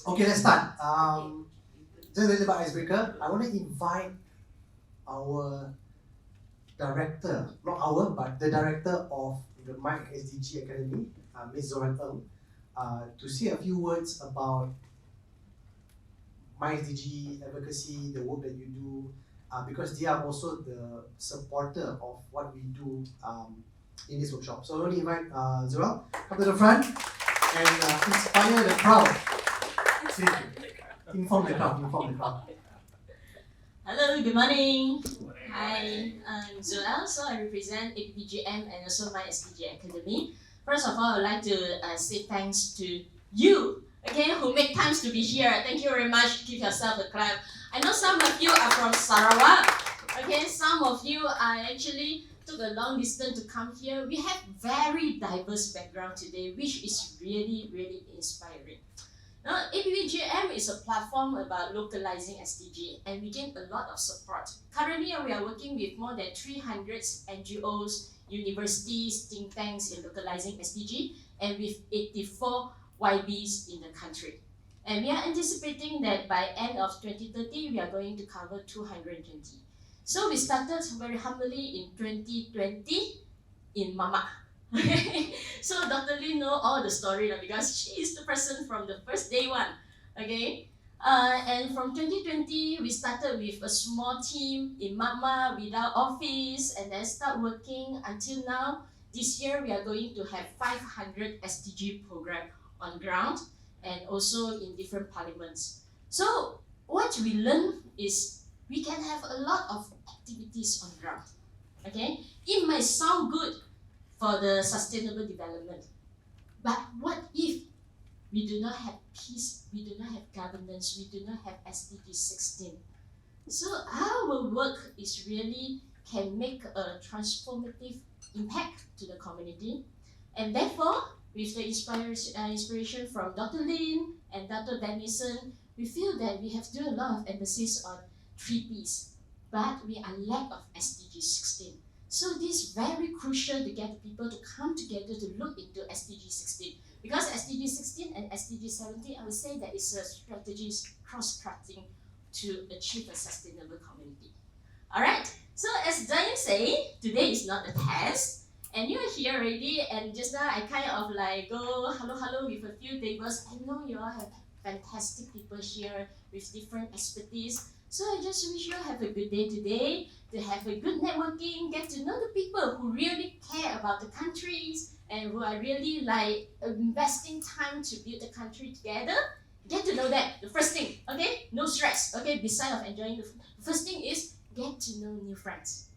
Okay, let's start. Just a little bit icebreaker. I want to invite our director, not our, but the director of the Mike SDG Academy, Ms. Zoran Ng, to say a few words about My SDG advocacy, the work that you do, because they are also the supporter of what we do in this workshop. So I want to invite Zoran, come to the front and inspire the crowd. Inform the crowd, inform the crowd. Hello, good morning. Hi, I'm Zoel, so I represent APPGM and also my SDG Academy. First of all, I would like to say thanks to you, okay, who make times to be here. Thank you very much. Give yourself a clap. I know some of you are from Sarawak, okay, some of you are actually took a long distance to come here. We have very diverse background today, which is really, really inspiring. Now, APPGM is a platform about localizing SDG, and we gain a lot of support. Currently, we are working with more than 300 NGOs, universities, think tanks in localizing SDG, and with 84 YBs in the country. And we are anticipating that by end of 2030, we are going to cover 220. So we started very humbly in 2020 in Mama. Okay, so Dr. Lee know all the story because she is the person from the first day one. Okay, and from 2020 we started with a small team in Mama without office, and then start working until now. This year we are going to have 500 SDG program on ground and also in different parliaments. So what we learn is we can have a lot of activities on ground. Okay, it might sound good for the sustainable development. But what if we do not have peace, we do not have governance, we do not have SDG 16? So our work is really can make a transformative impact to the community. And therefore, with the inspiration from Dr. Lin and Dr. Dennison, we feel that we have to do a lot of emphasis on 3Ps, but we are lack of SDG 16. So this is very crucial to get people to come together to look into SDG 16. Because SDG 16 and SDG 17, I would say that it's a strategy cross-cutting to achieve a sustainable community. All right, so as Diane say, today is not a test, and you're here already, and just now I kind of like go hello with a few tables. I know you all have fantastic people here with different expertise. So I just wish you have a good day today, to have a good networking, get to know the people who really care about the countries and who are really like investing time to build the country together. Get to know them. The first thing, okay? No stress, okay? Beside of enjoying the first thing is get to know new friends.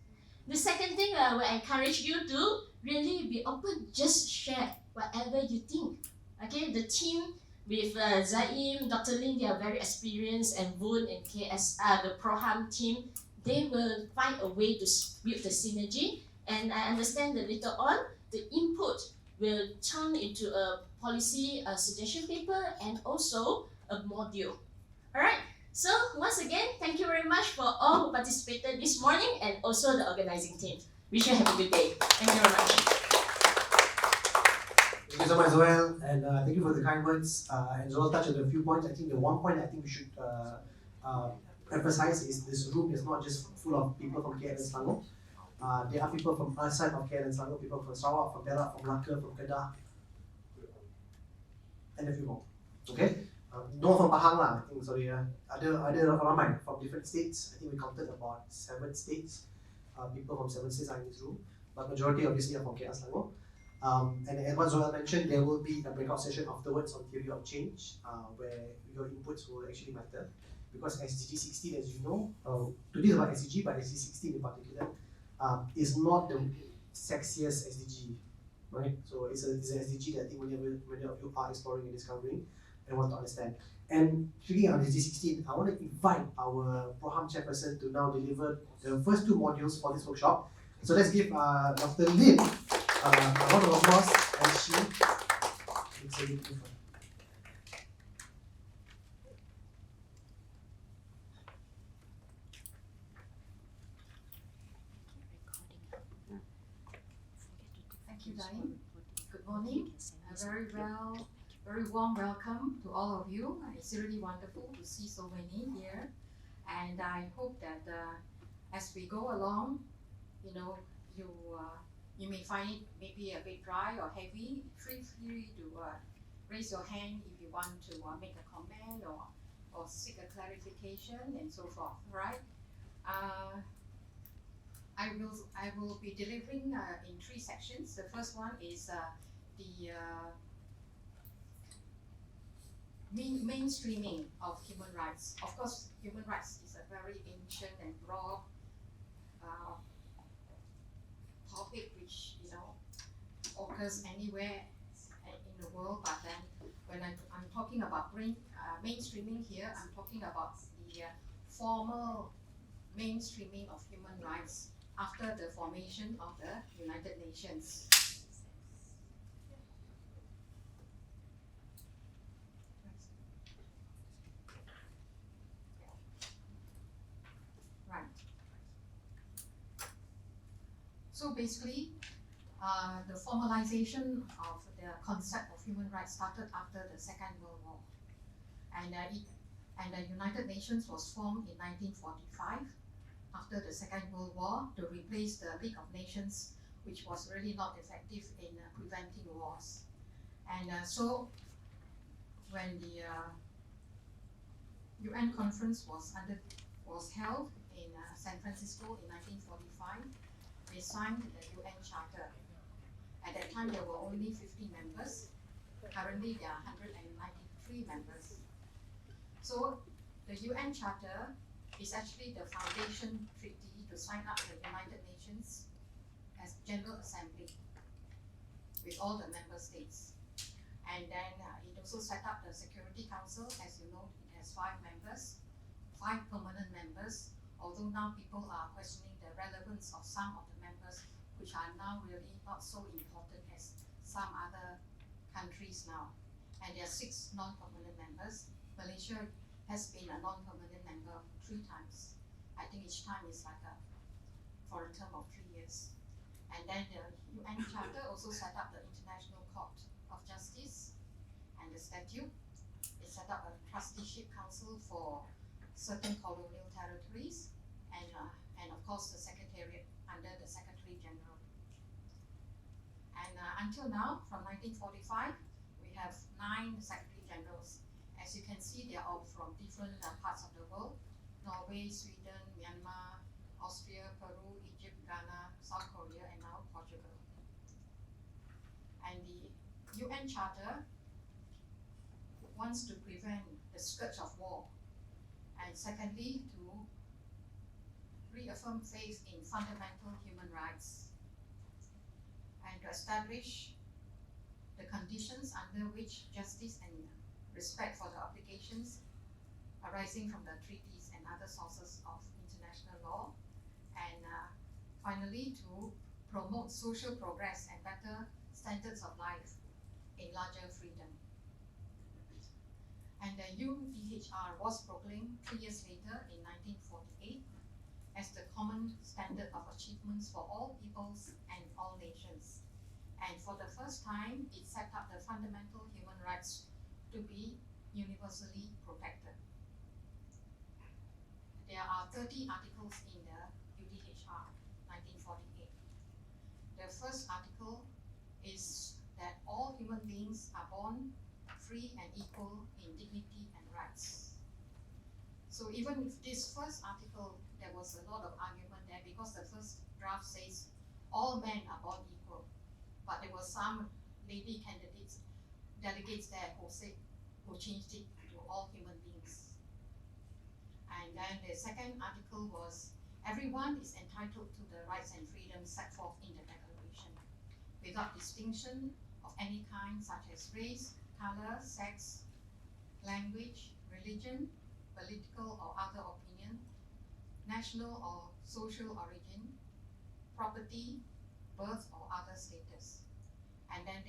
The second thing I will encourage you to really be open, just share whatever you think. Okay, the team with Zaim, Dr. Lin, they are very experienced, and Boon and KSR, the PROHAM team, they will find a way to build the synergy. And I understand that later on, the input will turn into a policy suggestion paper and also a module. All right. So once again, thank you very much for all who participated this morning and also the organizing team. Wish you have a good day. Thank you very much. Thank you so much, Zoel, and thank you for the kind words. And Zoel touched on a few points. I think the one point I think we should emphasize is this room is not just full of people from KL and Selangor. There are people from outside of KL and Selangor, people from Sarawak, from Perak, from Melaka, from Kedah, and a few more. Okay? No from Pahang lah, I think, sorry. Ada ramai from different states. I think we counted about 7 states. People from 7 states are in this room, but majority obviously are from KL Selangor. And as Zoel mentioned, there will be a breakout session afterwards on theory of change, where your inputs will actually matter. Because SDG 16, as you know, today is about SDG, but SDG 16 in particular, is not the sexiest SDG, right? So it's an SDG that I think many of you are exploring and discovering and want to understand. And speaking of SDG 16, I want to invite our PROHAM chairperson to now deliver the first 2 modules for this workshop. So let's give Dr. Lin a round of applause as she takes a bit different. Thank you, Diane. Good morning. Very well very warm welcome to all of you. It's really wonderful to see so many here. And I hope that as we go along, you may find it maybe a bit dry or heavy. Feel free to raise your hand if you want to make a comment or seek a clarification and so forth, right? I will be delivering in 3 sections. The first one is the mainstreaming of human rights. Of course, human rights is a very ancient and broad topic which occurs anywhere in the world. But then when I'm talking about mainstreaming here, I'm talking about the formal mainstreaming of human rights after the formation of the United Nations. Right. So basically, the formalization of the concept of human rights started after the Second World War, and the United Nations was formed in 1945 after the Second World War to replace the League of Nations, which was really not effective in preventing wars. And so when the UN conference was held in San Francisco in 1945, they signed the UN Charter. At that time, there were only 50 members. Currently, there are 193 members. So the UN Charter is actually the foundation treaty to sign up the United Nations as General Assembly with all the member states. And then it also set up the Security Council. As you know, it has 5 members, 5 permanent members, although now people are questioning the relevance of some of the members, which are now really not so important as some other countries now. And there are 6 non-permanent members. Malaysia has been a non-permanent member 3 times. I think each time is like for a term of 3 years. And then the UN Charter also set up the International Court of Justice and the statute. It set up a trusteeship council for certain colonial territories, and of course the Secretariat under the Secretary General. And until now, from 1945, we have 9 Secretary Generals. As you can see, they are all from different parts of the world: Norway, Sweden, Myanmar, Austria, Peru, Egypt, Ghana, South Korea, and now Portugal. And the UN Charter wants to prevent the scourge of war, and secondly, to reaffirm faith in fundamental human rights, and to establish the conditions under which justice and respect for the obligations arising from the treaties and other sources of international law, and finally to promote social progress and better standards of life in larger freedom. And the UDHR was proclaimed 3 years later in 1948 as the common standard of achievements for all peoples and all nations. And for the first time, it set up the fundamental human rights to be universally protected. There are 30 articles in the UDHR 1948. The first article is that all human beings are born free and equal in dignity and rights. So even with this first article, there was a lot of argument there because the first draft says all men are born equal. But there were some lady delegates there who changed it to all human beings. And then the second article was everyone is entitled to the rights and freedoms set forth in the Declaration, without distinction of any kind, such as race, color, sex, language, religion, political or other opinion, national or social origin, property, birth or other status. And then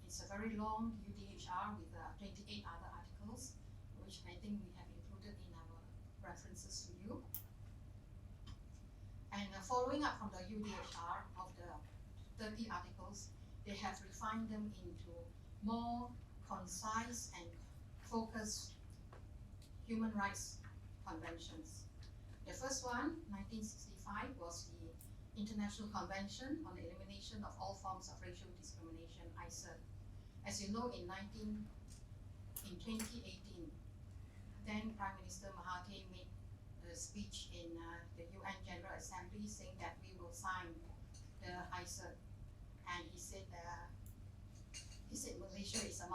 it's a very long UDHR with 28 other articles, which I think we have included in our references to you. And following up from the UDHR of the 30 articles, they have refined them into more concise and focused human rights conventions. The first one, 1965, was the International Convention on the Elimination of All Forms of Racial Discrimination, ICED. As you know, in 2018, then Prime Minister Mahathir made a speech in the UN General Assembly saying that we will sign the ICED, and he said Malaysia is a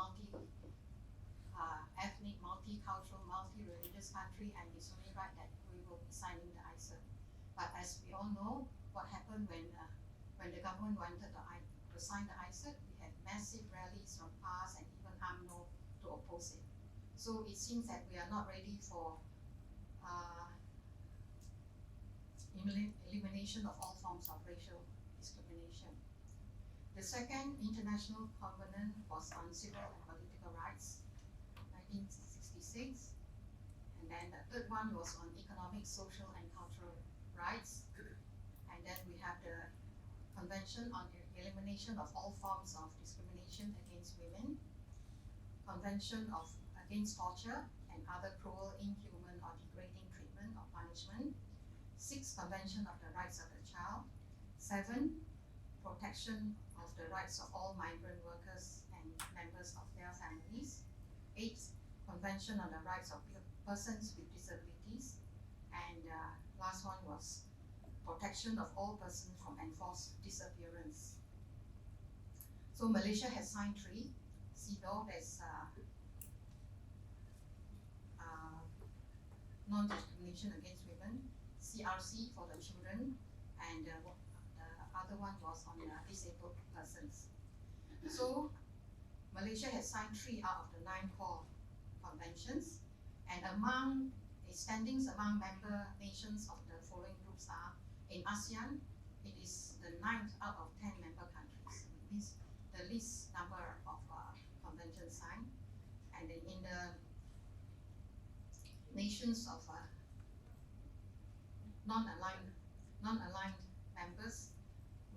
ethnic, multicultural, multi-religious country, and it's only right that we will be signing the ICED. But as we all know, what happened when the government wanted to sign the ICED, we had massive rallies from PAS and even UMNO to oppose it. So it seems that we are not ready for elimination of all forms of racial discrimination. The second international covenant was on civil and political rights, 1966. And then the third one was on economic, social, and cultural rights. And then we have the Convention on the Elimination of All Forms of Discrimination Against Women, Convention Against Torture and Other Cruel, Inhuman, or Degrading Treatment or Punishment, 6, Convention of the Rights of the Child, 7, Protection of the Rights of All Migrant Workers and Members of their families, 8, Convention on the Rights of Persons with Disabilities, and last one was Protection of All Persons from Enforced Disappearance. So Malaysia has signed 3. CEDAW, there's non-discrimination against women, CRC for the children, and the other one was on disabled persons. So Malaysia has signed 3 out of the 9 core conventions, and among the standings among member nations of the following groups are: in ASEAN, it is the 9th out of 10 member countries. It means the least number of conventions signed. And then in the nations of non-aligned members,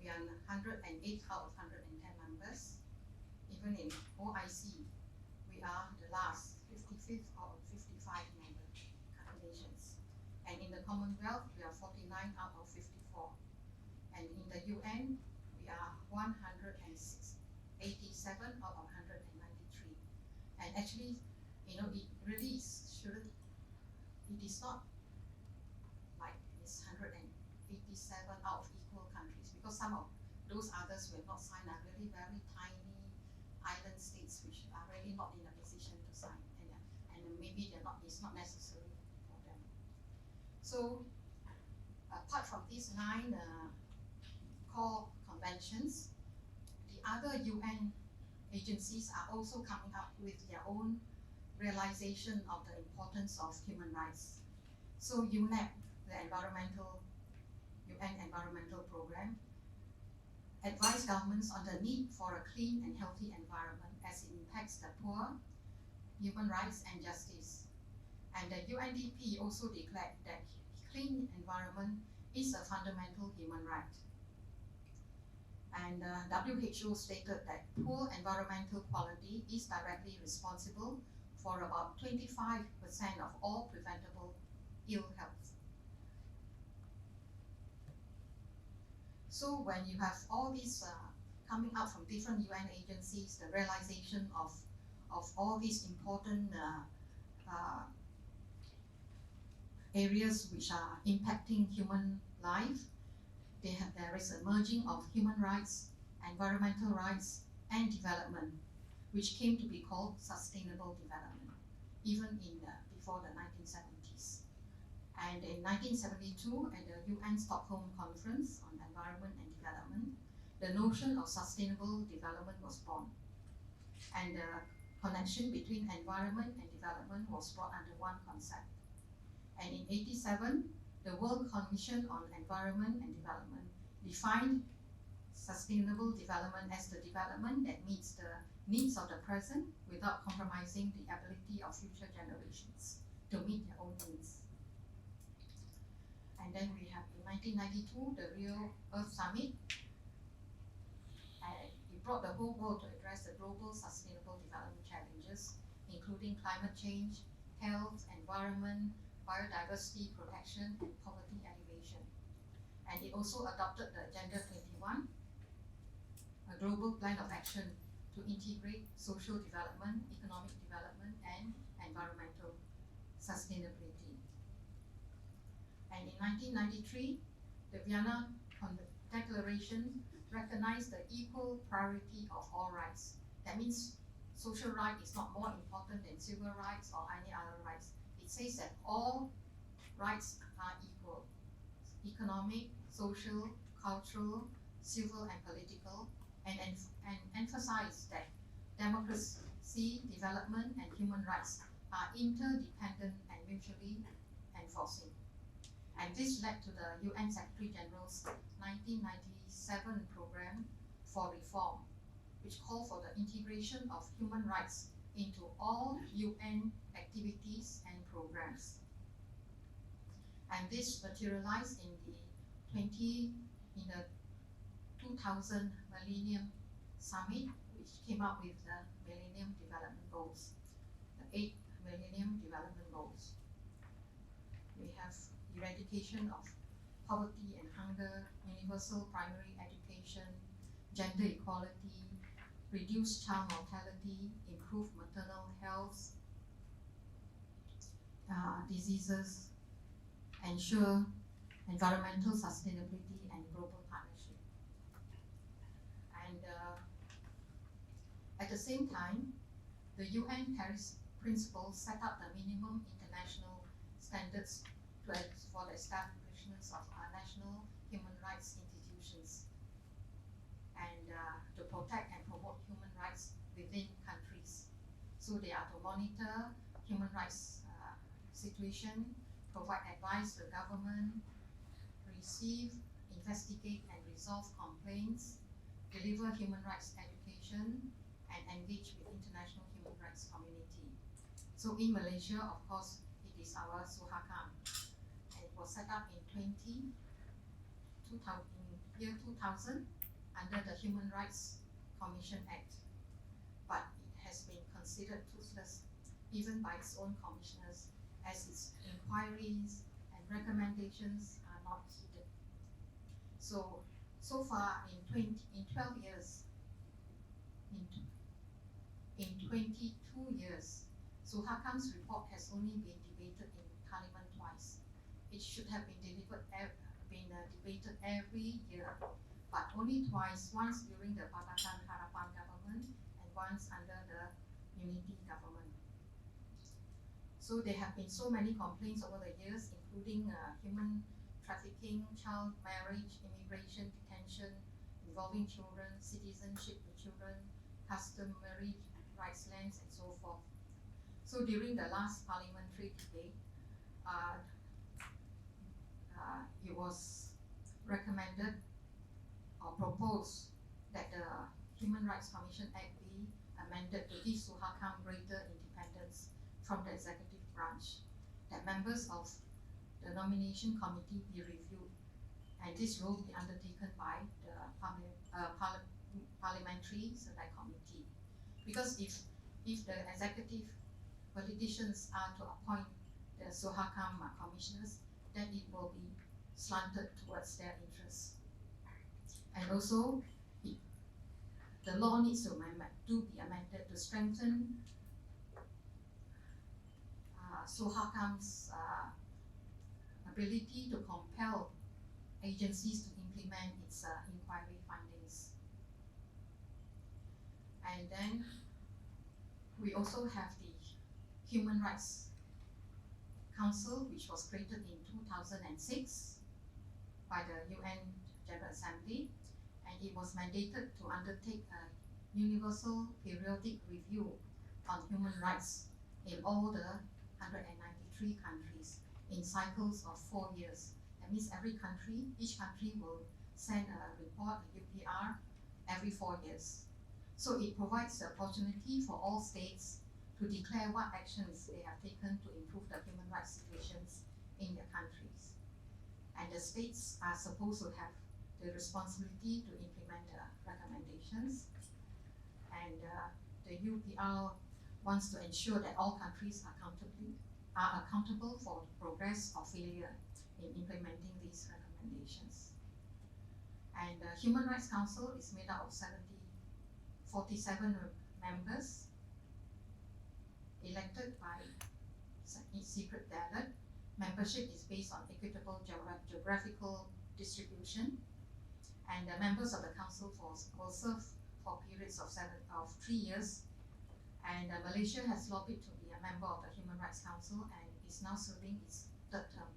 we are 108 out of 110 members. Even in OIC, we are the last 55th out of 55 member nations. And in the Commonwealth, we are 49 out of 54. And in the UN, we are 187 out of 193. And actually, it really shouldn't, it is not like it's 187 out of equal countries, because some of those others who have not signed are really very tiny island states which are really not in a position to sign, and maybe it's not necessary for them. So apart from these 9 core conventions, the other UN agencies are also coming up with their own realization of the importance of human rights. So UNEP, the UN Environmental Programme, advised governments on the need for a clean and healthy environment as it impacts the poor, human rights and justice. And the UNDP also declared that clean environment is a fundamental human right. And WHO stated that poor environmental quality is directly responsible for about 25% of all preventable ill health. So when you have all these coming up from different UN agencies, the realization of all these important areas which are impacting human life, there is a merging of human rights, environmental rights, and development, which came to be called sustainable development, even before the 1970s. And in 1972, at the UN Stockholm Conference on Environment and Development, the notion of sustainable development was born. And the connection between environment and development was brought under one concept. And in 1987, the World Commission on Environment and Development defined sustainable development as the development that meets the needs of the present without compromising the ability of future generations to meet their own needs. And then we have in 1992, the Rio Earth Summit. It brought the whole world to address the global sustainable development challenges, including climate change, health, environment, biodiversity protection, and poverty alleviation. And it also adopted the Agenda 21, a global plan of action to integrate social development, economic development, and environmental sustainability. And in 1993, the Vienna Declaration recognized the equal priority of all rights. That means social right is not more important than civil rights or any other rights. It says that all rights are equal: economic, social, cultural, civil, and political, and emphasize that democracy, development, and human rights are interdependent and mutually enforcing. And this led to the UN Secretary General's 1997 program for reform, which called for the integration of human rights into all UN activities and programs. And this materialized in the 2000 Millennium Summit, which came up with the Millennium Development Goals, the 8 Millennium Development Goals. We have eradication of poverty and hunger, universal primary education, gender equality, reduce child mortality, improve maternal health, diseases, ensure environmental sustainability, and global partnership. And at the same time, the UN Paris Principles set up the minimum international standards for the establishment of national human rights institutions, and to protect and promote human rights within countries. So they are to monitor human rights situation, provide advice to the government, receive, investigate, and resolve complaints, deliver human rights education, and engage with international human rights community. So in Malaysia, of course, it is our SUHAKAM. It was set up in year 2000 under the Human Rights Commission Act, but it has been considered toothless even by its own commissioners, as its inquiries and recommendations are not heeded. So far in 12 years, in 22 years, SUHAKAM's report has only been debated in Parliament twice. It should have been debated every year, but only twice, once during the Pakatan Harapan government and once under the Unity government. So there have been so many complaints over the years, including human trafficking, child marriage, immigration, detention involving children, citizenship with children, customary rights lands, and so forth. So during the last parliamentary debate, it was recommended or proposed that the Human Rights Commission Act be amended to give SUHAKAM greater independence from the executive branch, that members of the nomination committee be reviewed, and this role be undertaken by the parliamentary select committee. Because if the executive politicians are to appoint the SUHAKAM commissioners, then it will be slanted towards their interests. And also, the law needs to be amended to strengthen SUHAKAM's ability to compel agencies to implement its inquiry findings. And then we also have the Human Rights Council, which was created in 2006 by the UN General Assembly, and it was mandated to undertake a universal periodic review on human rights in all the 193 countries in cycles of 4 years. That means each country will send a report, a UPR, every 4 years. So it provides the opportunity for all states to declare what actions they have taken to improve the human rights situations in their countries. And the states are supposed to have the responsibility to implement the recommendations. and the UPR wants to ensure that all countries are accountable for progress or failure in implementing these recommendations. And the Human Rights Council is made up of 47 members elected by secret ballot. Membership is based on equitable geographical distribution, and the members of the council will serve for periods of 3 years. And Malaysia has lobbied to be a member of the Human Rights Council and is now serving its 3rd term.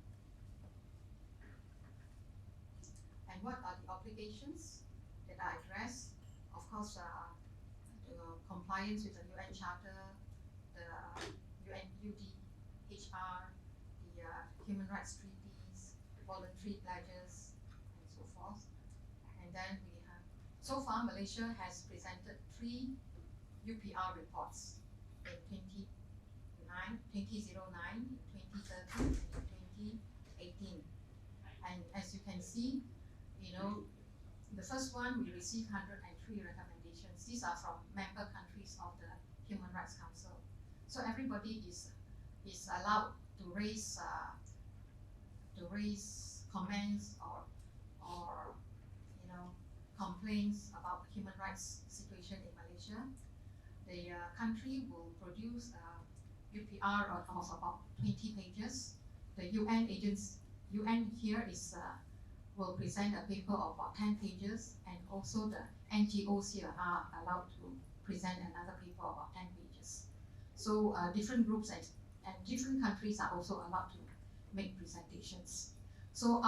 And what are the obligations that are addressed? Of course, the compliance with the UN Charter, the UN UDHR, the human rights treaties, voluntary pledges, and so forth. And then we have, so far Malaysia has presented 3 UPR reports in 2009, 2013, and 2018. And as you can see, the first one we received 103 recommendations. These are from member countries of the Human Rights Council. So everybody is allowed to raise comments or complaints about the human rights situation in Malaysia. The country will produce a UPR of about 20 pages. The UN here will present a paper of about 10 pages, and also the NGOs here are allowed to present another paper of about 10 pages. So different groups and different countries are also allowed to make presentations. So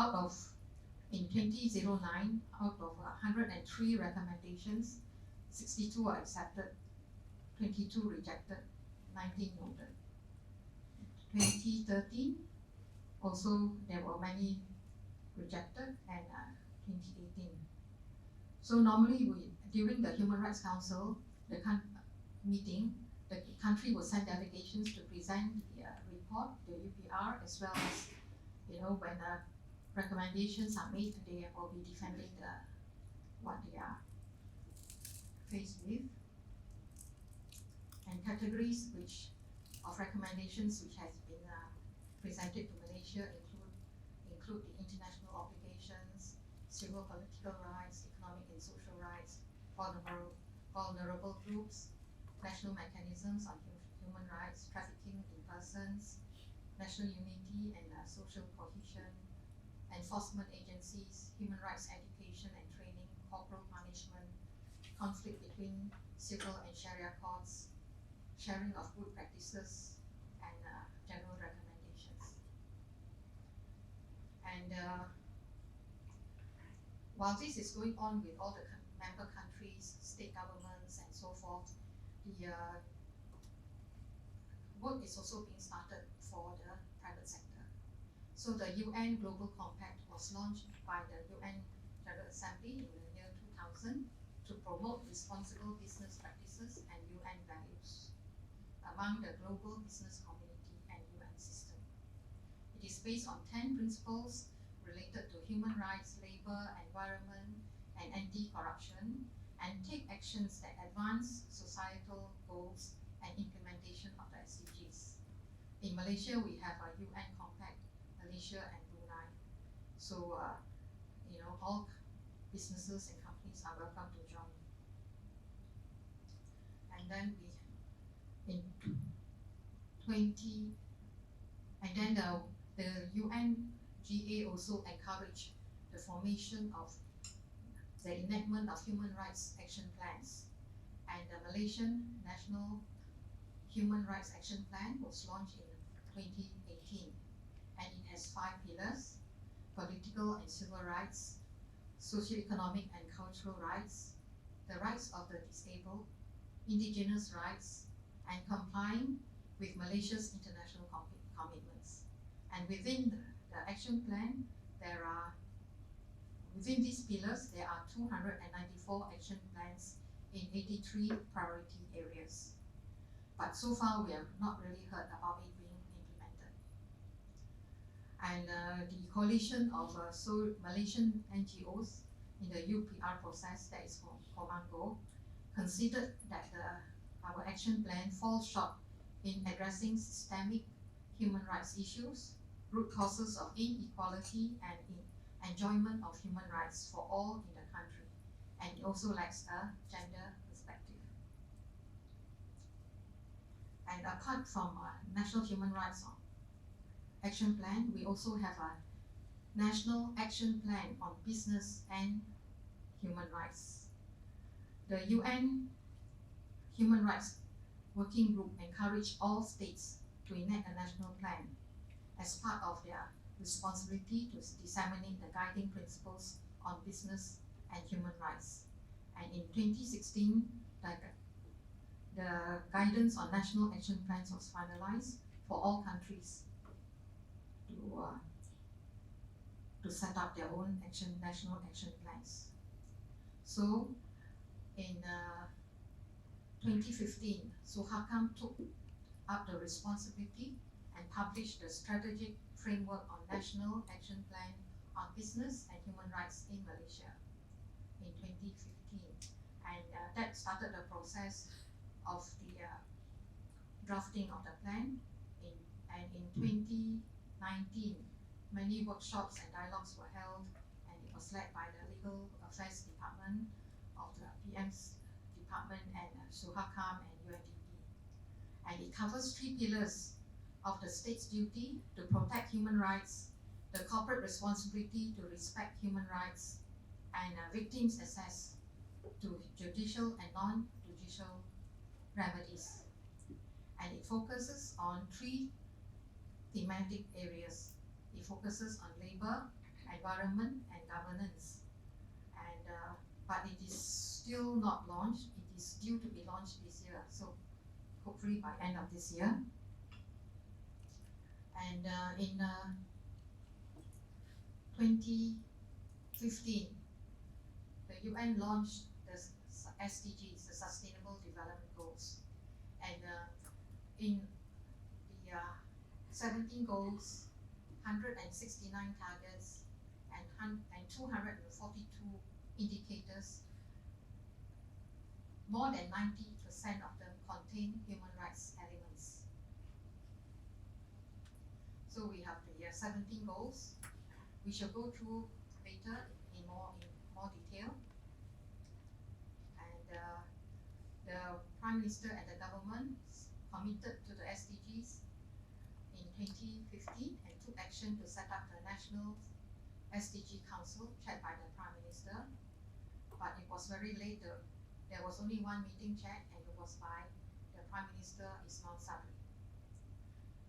in 2009, out of 103 recommendations, 62 are accepted, 22 rejected, 19 noted. 2013, also there were many rejected, and 2018. So normally during the Human Rights Council meeting, the country will send delegations to present the report, the UPR, as well as when recommendations are made, they will be defending what they are faced with. And categories of recommendations which has been presented to Malaysia include the international obligations, civil political rights, economic and social rights, vulnerable groups, national mechanisms on human rights, trafficking in persons, national unity and social cohesion, enforcement agencies, human rights education and training, corporal punishment, conflict between civil and Sharia courts, sharing of good practices, and general recommendations. And while this is going on with all the member countries, state governments, and so forth, the work is also being started for the private sector. So the UN Global Compact was launched by the UN General Assembly in the year 2000 to promote responsible business practices and UN values among the global business community and UN system. It is based on 10 principles related to human rights, labor, environment, and anti-corruption, and take actions that advance societal goals and implementation of the SDGs. In Malaysia, we have a UN Compact, Malaysia and Brunei. So, all businesses and companies are welcome to join. And then the UNGA also encouraged the formation of the enactment of human rights action plans. And the Malaysian National Human Rights Action Plan was launched in 2018. And it has 5 pillars: political and civil rights, socio-economic and cultural rights, the rights of the disabled, indigenous rights, and complying with Malaysia's international commitments. And within the action plan, within these pillars, there are 294 action plans in 83 priority areas. But so far, we have not really heard about it being implemented. And the coalition of Malaysian NGOs in the UPR process, that is called Comango, considered that our action plan falls short in addressing systemic human rights issues, root causes of inequality and enjoyment of human rights for all in the country, and it also lacks a gender perspective. And apart from National Human Rights Action Plan, we also have a National Action Plan on Business and Human Rights. The UN Human Rights Working Group encouraged all states to enact a national plan as part of their responsibility to disseminate the guiding principles on business and human rights. And in 2016, the guidance on national action plans was finalized for all countries to set up their own national action plans. So in 2015, Suharkam took up the responsibility and published the strategic framework on national action plan on business and human rights in Malaysia in 2015. And that started the process of the drafting of the plan. And in 2019, many workshops and dialogues were held, and it was led by the Legal Affairs Department of the PM's department and Suharkam and UNDP. And it covers 3 pillars of the state's duty to protect human rights, the corporate responsibility to respect human rights, and victims' access to judicial and non-judicial remedies. And it focuses on 3 thematic areas. It focuses on labor, environment, and governance. And but it is still not launched. It is due to be launched this year, so hopefully by end of this year. And in 2015, the UN launched the SDGs, the Sustainable Development Goals. And in the 17 goals, 169 targets, and 242 indicators, more than 90% of them contain human rights elements. So we have the 17 goals. We shall go through later in more detail. And the Prime Minister and the government committed to the SDGs in 2015 and took action to set up the National SDG Council chaired by the Prime Minister. But it was very late. There was only one meeting chaired, and it was by the Prime Minister Ismail Sabri.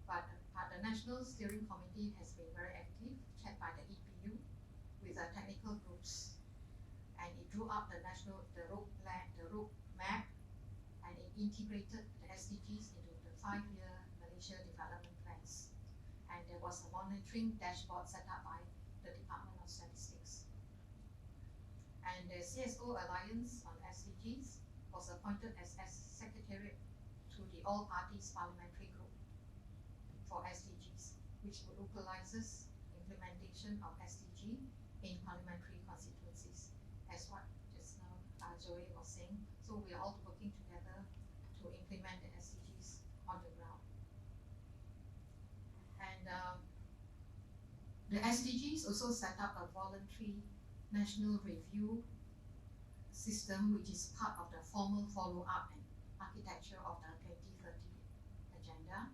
But the National Steering Committee has been very active, chaired by the EPU, with the technical groups, and it drew up the road map, and it integrated the SDGs into the 5-year Malaysia development plans. And there was a monitoring dashboard set up by the Department of Statistics. And the CSO Alliance on SDGs was appointed as secretariat to the All Parties Parliamentary Group for SDGs, which localizes implementation of SDG in parliamentary constituencies, as what just now Joey was saying. So we are all working together to implement the SDGs on the ground. And the SDGs also set up a voluntary national review system, which is part of the formal follow-up and architecture of the 2030 agenda.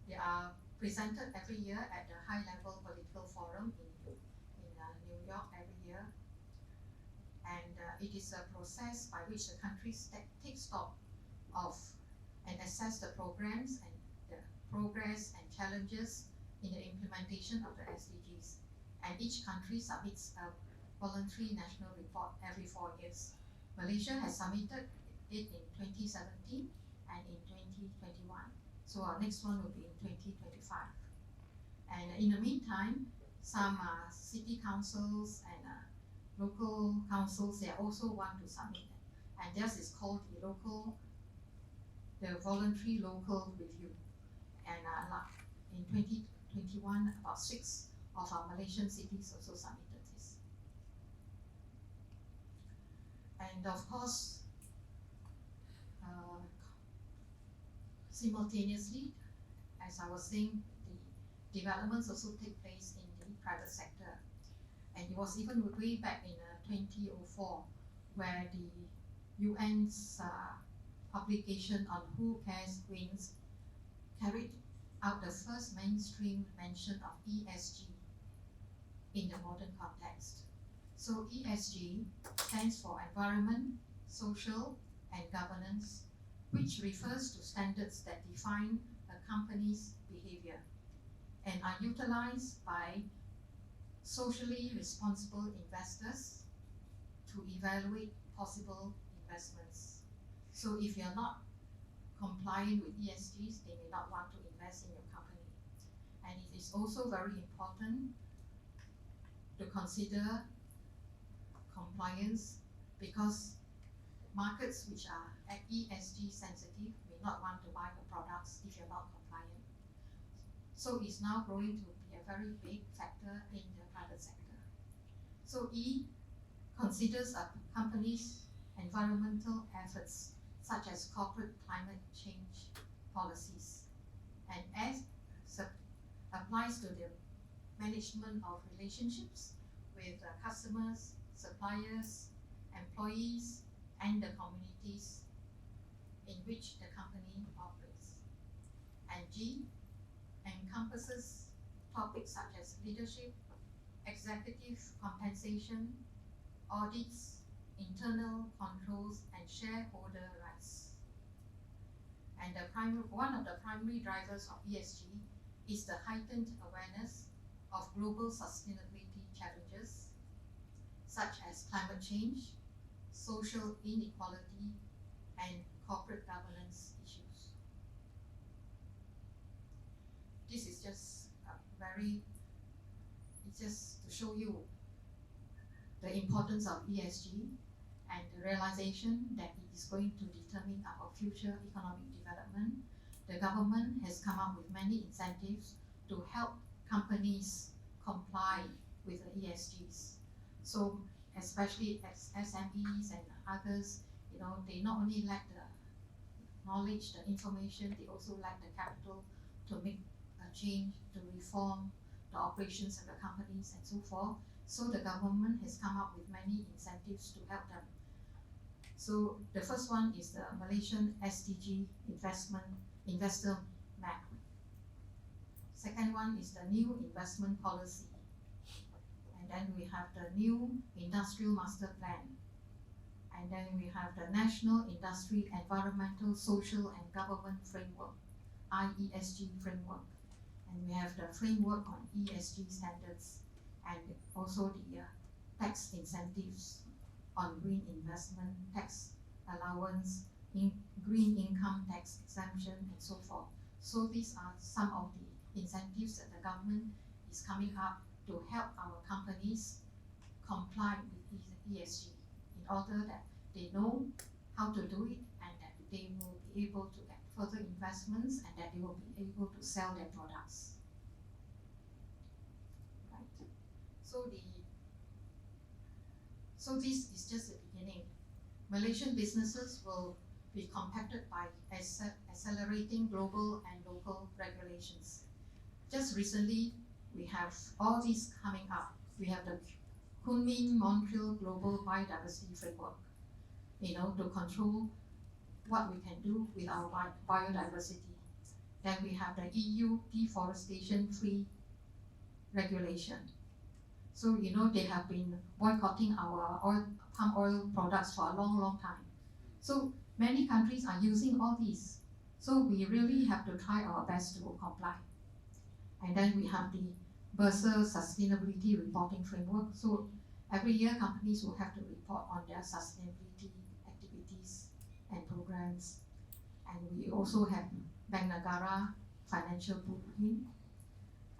They are presented every year at the high-level political forum in New York every year. And it is a process by which the countries take stock of and assess the programs and the progress and challenges in the implementation of the SDGs. And each country submits a voluntary national report every 4 years. Malaysia has submitted it in 2017 and in 2021. So our next one will be in 2025. And in the meantime, some city councils and local councils, they also want to submit it. And theirs is called the voluntary local review. And in 2021, about 6 of our Malaysian cities also submitted this. And of course, Simultaneously, as I was saying, the developments also take place in the private sector. And it was even way back in 2004 where the UN's publication on Who Cares Wins carried out the first mainstream mention of ESG in the modern context. So ESG stands for Environment, Social, and Governance, which refers to standards that define a company's behavior and are utilized by socially responsible investors to evaluate possible investments. So if you're not compliant with ESGs, they may not want to invest in your company. And it is also very important to consider compliance, because markets which are ESG sensitive may not want to buy your products if you're not compliant. So it's now growing to be a very big factor in the private sector. So E considers a company's environmental efforts, such as corporate climate change policies. And S applies to the management of relationships with customers, suppliers, employees, and the communities in which the company operates. And G encompasses topics such as leadership, executive compensation, audits, internal controls, and shareholder rights. And one of the primary drivers of ESG is the heightened awareness of global sustainability challenges, such as climate change, social inequality, and corporate governance issues. This is just it's just to show you the importance of ESG and the realization that it is going to determine our future economic development. The government has come up with many incentives to help companies comply with the ESGs. So especially as SMEs and others, they not only lack the knowledge, the information, they also lack the capital to make a change, to reform the operations of the companies and so forth. So the government has come up with many incentives to help them. So the first one is the Malaysian SDG investor map. Second one is the new investment policy. And then we have the new industrial master plan. And then we have the National Industry Environmental, Social and Government Framework, IESG framework. And we have the framework on ESG standards, and also the tax incentives on green investment, tax allowance, green income tax exemption, and so forth. So these are some of the incentives that the government is coming up to help our companies comply with ESG, in order that they know how to do it, and that they will be able to get further investments, and that they will be able to sell their products. Right. So this is just the beginning. Malaysian businesses will be compacted by accelerating global and local regulations. Just recently, we have all these coming up. We have the Kunming-Montreal Global Biodiversity Framework, to control what we can do with our biodiversity. Then we have the EU deforestation-free regulation. So, they have been boycotting our palm oil products for a long, long time. So many countries are using all these. So we really have to try our best to comply. And then we have the Bursa Sustainability Reporting Framework. So every year, companies will have to report on their sustainability activities and programs. And we also have Bank Negara Financial Blueprint.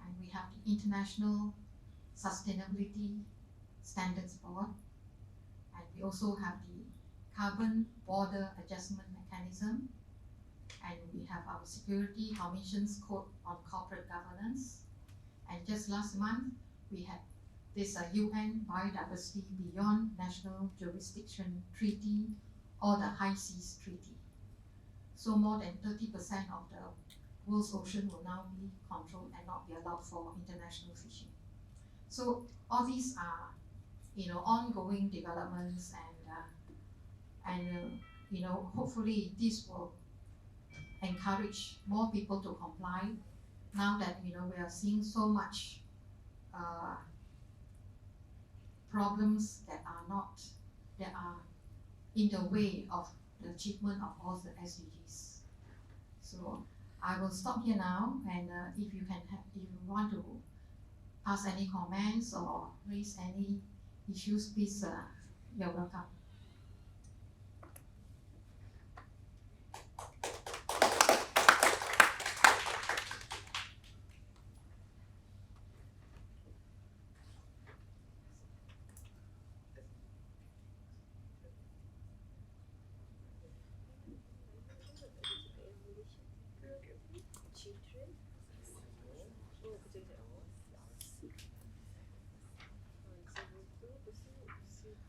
And we have the International Sustainability Standards Board. And we also have the Carbon Border Adjustment Mechanism. And we have our Security Commission's Code on Corporate Governance. And just last month, we had this UN Biodiversity Beyond National Jurisdiction Treaty, or the High Seas Treaty. So more than 30% of the world's ocean will now be controlled and not be allowed for international fishing. So all these are, ongoing developments, and hopefully this will encourage more people to comply. Now that we are seeing so much problems that are in the way of the achievement of all the SDGs. So I will stop here now, and if you want to ask any comments or raise any issues, please, you're welcome.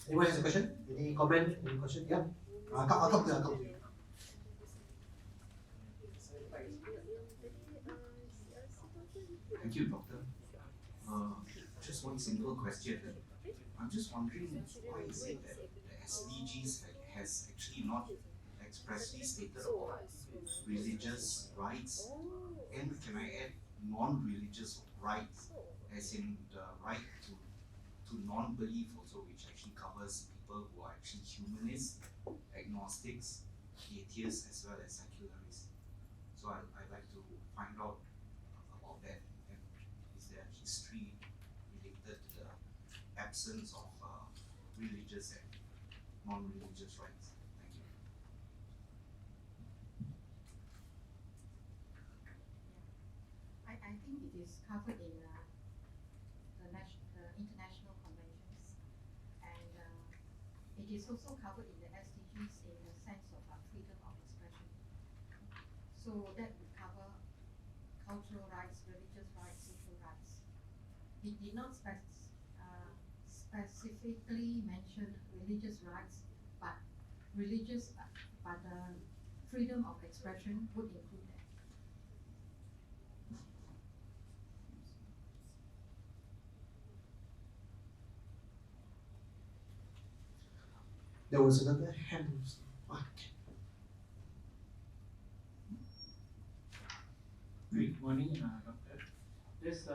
Anyone has a question? Any comment? Any question? Yeah. I'll come to you. Thank you, Doctor. Just one simple question. I'm just wondering why is it that the SDGs has actually not expressly stated about religious rights, and can I add non-religious rights, as in the right to non-belief also, which actually covers people who are actually humanists, agnostics, atheists, as well as secularists. So I'd like to find out about that, and is there history related to the absence of religious and non-religious rights? Thank you. I think it is covered in the international conventions, and it is also covered in the SDGs in the sense of freedom of expression. So that would cover cultural rights, religious rights, social rights. It did not specifically mention religious rights, but freedom of expression would include that. There was another hand. Good morning, Doctor. Just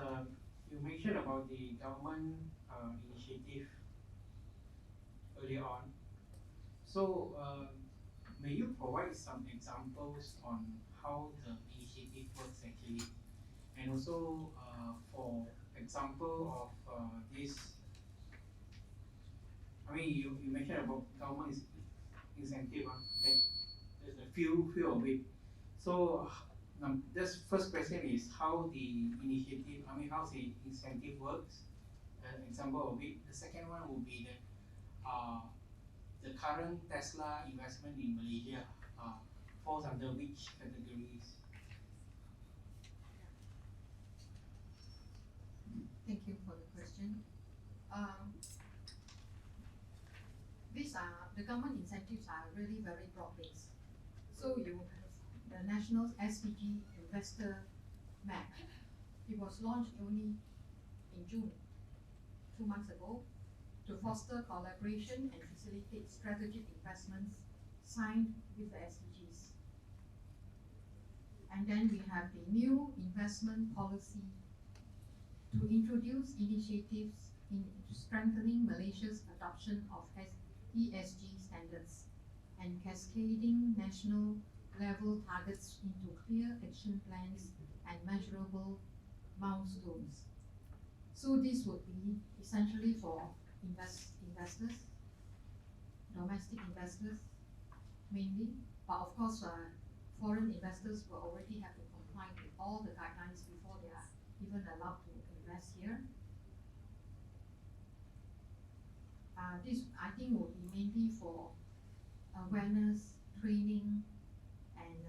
you mentioned about the government initiative earlier on. So may you provide some examples on how the initiative works actually, and also for example of this. I mean, you mentioned about government incentive. That there's a few of it. So this first question is how the initiative, how the incentive works, an example of it. The second one would be that the current Tesla investment in Malaysia falls under which categories? Thank you for the question. The government incentives are really very broad-based. So you have the National SDG Investor Map. It was launched only in June, 2 months ago, to foster collaboration and facilitate strategic investments signed with the SDGs. And then we have the new investment policy to introduce initiatives in strengthening Malaysia's adoption of ESG standards and cascading national level targets into clear action plans and measurable milestones. So this would be essentially for investors, domestic investors mainly, but of course foreign investors will already have to comply with all the guidelines before they are even allowed to invest here. This I think would be mainly for awareness, training, and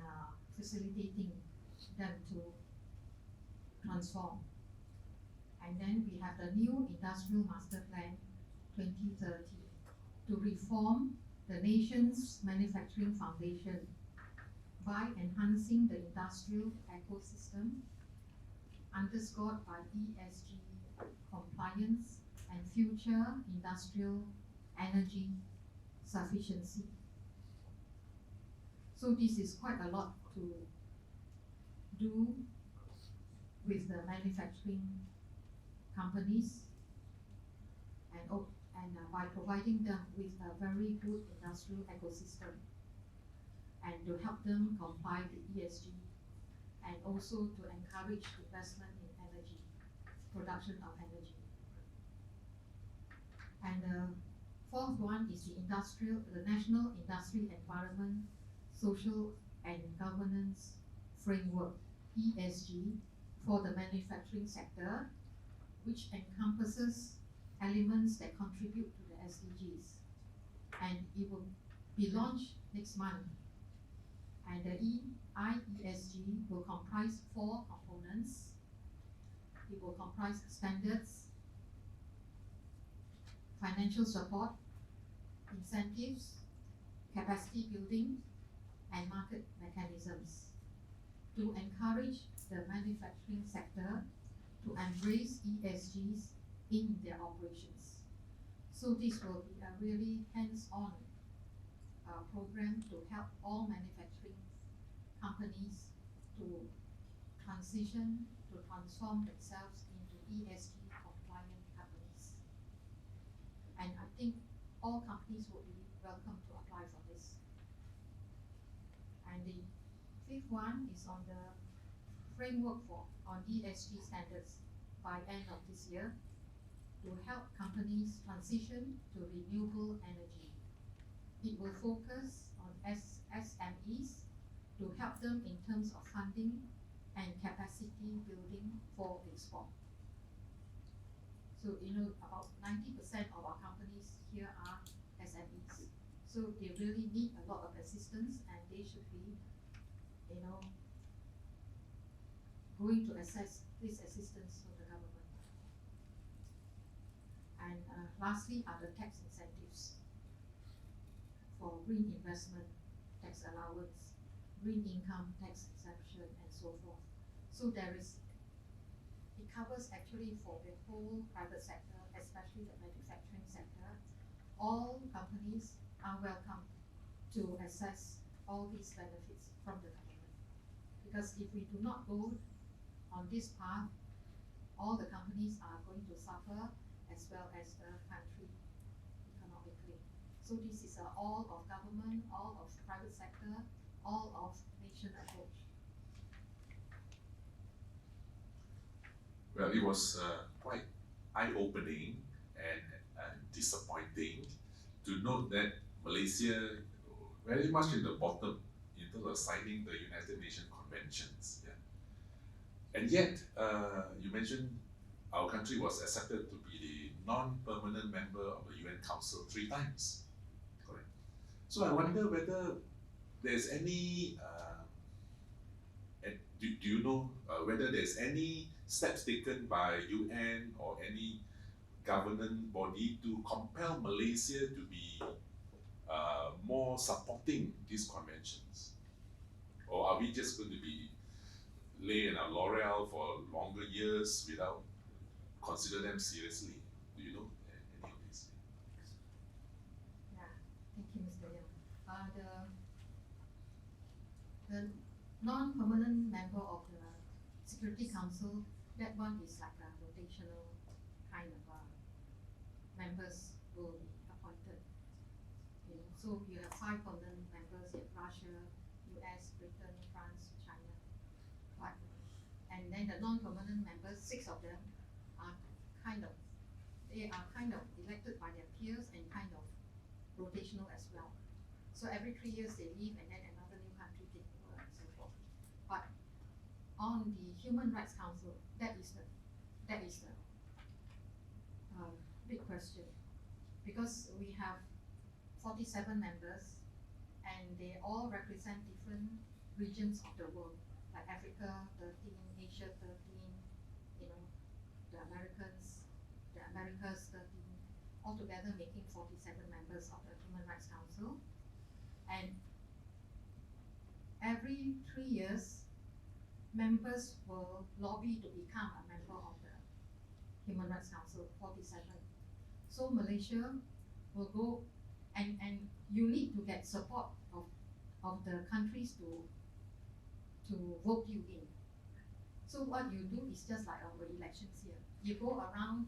facilitating them to transform. And then we have the new Industrial Master Plan 2030 to reform the nation's manufacturing foundation by enhancing the industrial ecosystem underscored by ESG compliance and future industrial energy sufficiency. So this is quite a lot to do with the manufacturing companies and by providing them with a very good industrial ecosystem and to help them comply with ESG and also to encourage investment in energy, production of energy. And the fourth one is the National Industry Environment, Social and Governance Framework, ESG, for the manufacturing sector, which encompasses elements that contribute to the SDGs. And it will be launched next month. And the IESG will comprise 4 components. It will comprise standards, financial support, incentives, capacity building, and market mechanisms to encourage the manufacturing sector to embrace ESGs in their operations. So this will be a really hands-on program to help all manufacturing companies to transform themselves into ESG compliant companies. And I think all companies will be welcome to apply for this. And the 5th one is on the framework on ESG standards by end of this year to help companies transition to renewable energy. It will focus on SMEs to help them in terms of funding and capacity building for export. So, about 90% of our companies here are SMEs. So they really need a lot of assistance and they should be, going to assess this assistance from the government. And lastly are the tax incentives for green investment, tax allowance, green income tax exemption, and so forth. So it covers actually for the whole private sector, especially the manufacturing sector. All companies are welcome to access all these benefits from the government. Because if we do not go on this path, all the companies are going to suffer as well as the country economically. So this is all of government, all of private sector, all of nation approach. Well, it was quite eye-opening and disappointing to note that Malaysia very much in the bottom in terms of signing the United Nations conventions. Yeah. And yet, you mentioned our country was accepted to be the non-permanent member of the UN Council 3 times. Correct. So I wonder whether there's any, do you know whether there's any steps taken by UN or any government body to compel Malaysia to be more supporting these conventions? Or are we just going to be laying our laurel for longer years without consider them seriously? Do you know any of these? Yeah, thank you, Mr. Young. The non-permanent member of the Security Council, that one is like a rotational kind of members will be appointed. So you have 5 permanent members, you have Russia, US, Britain, France, China. And then the non-permanent members, 6 of them are kind of elected by their peers and kind of rotational as well. So every 3 years they leave and then another new country take over and so forth. But on the Human Rights Council, that is the big question, because we have 47 members and they all represent different regions of the world, like Africa 13, Asia 13, the Americas 13, altogether making 47 members of the Human Rights Council. And every 3 years, members will lobby to become a member of the Human Rights Council 47. So Malaysia will go and you need to get support of the countries to vote you in. So what you do is just like our elections here. You go around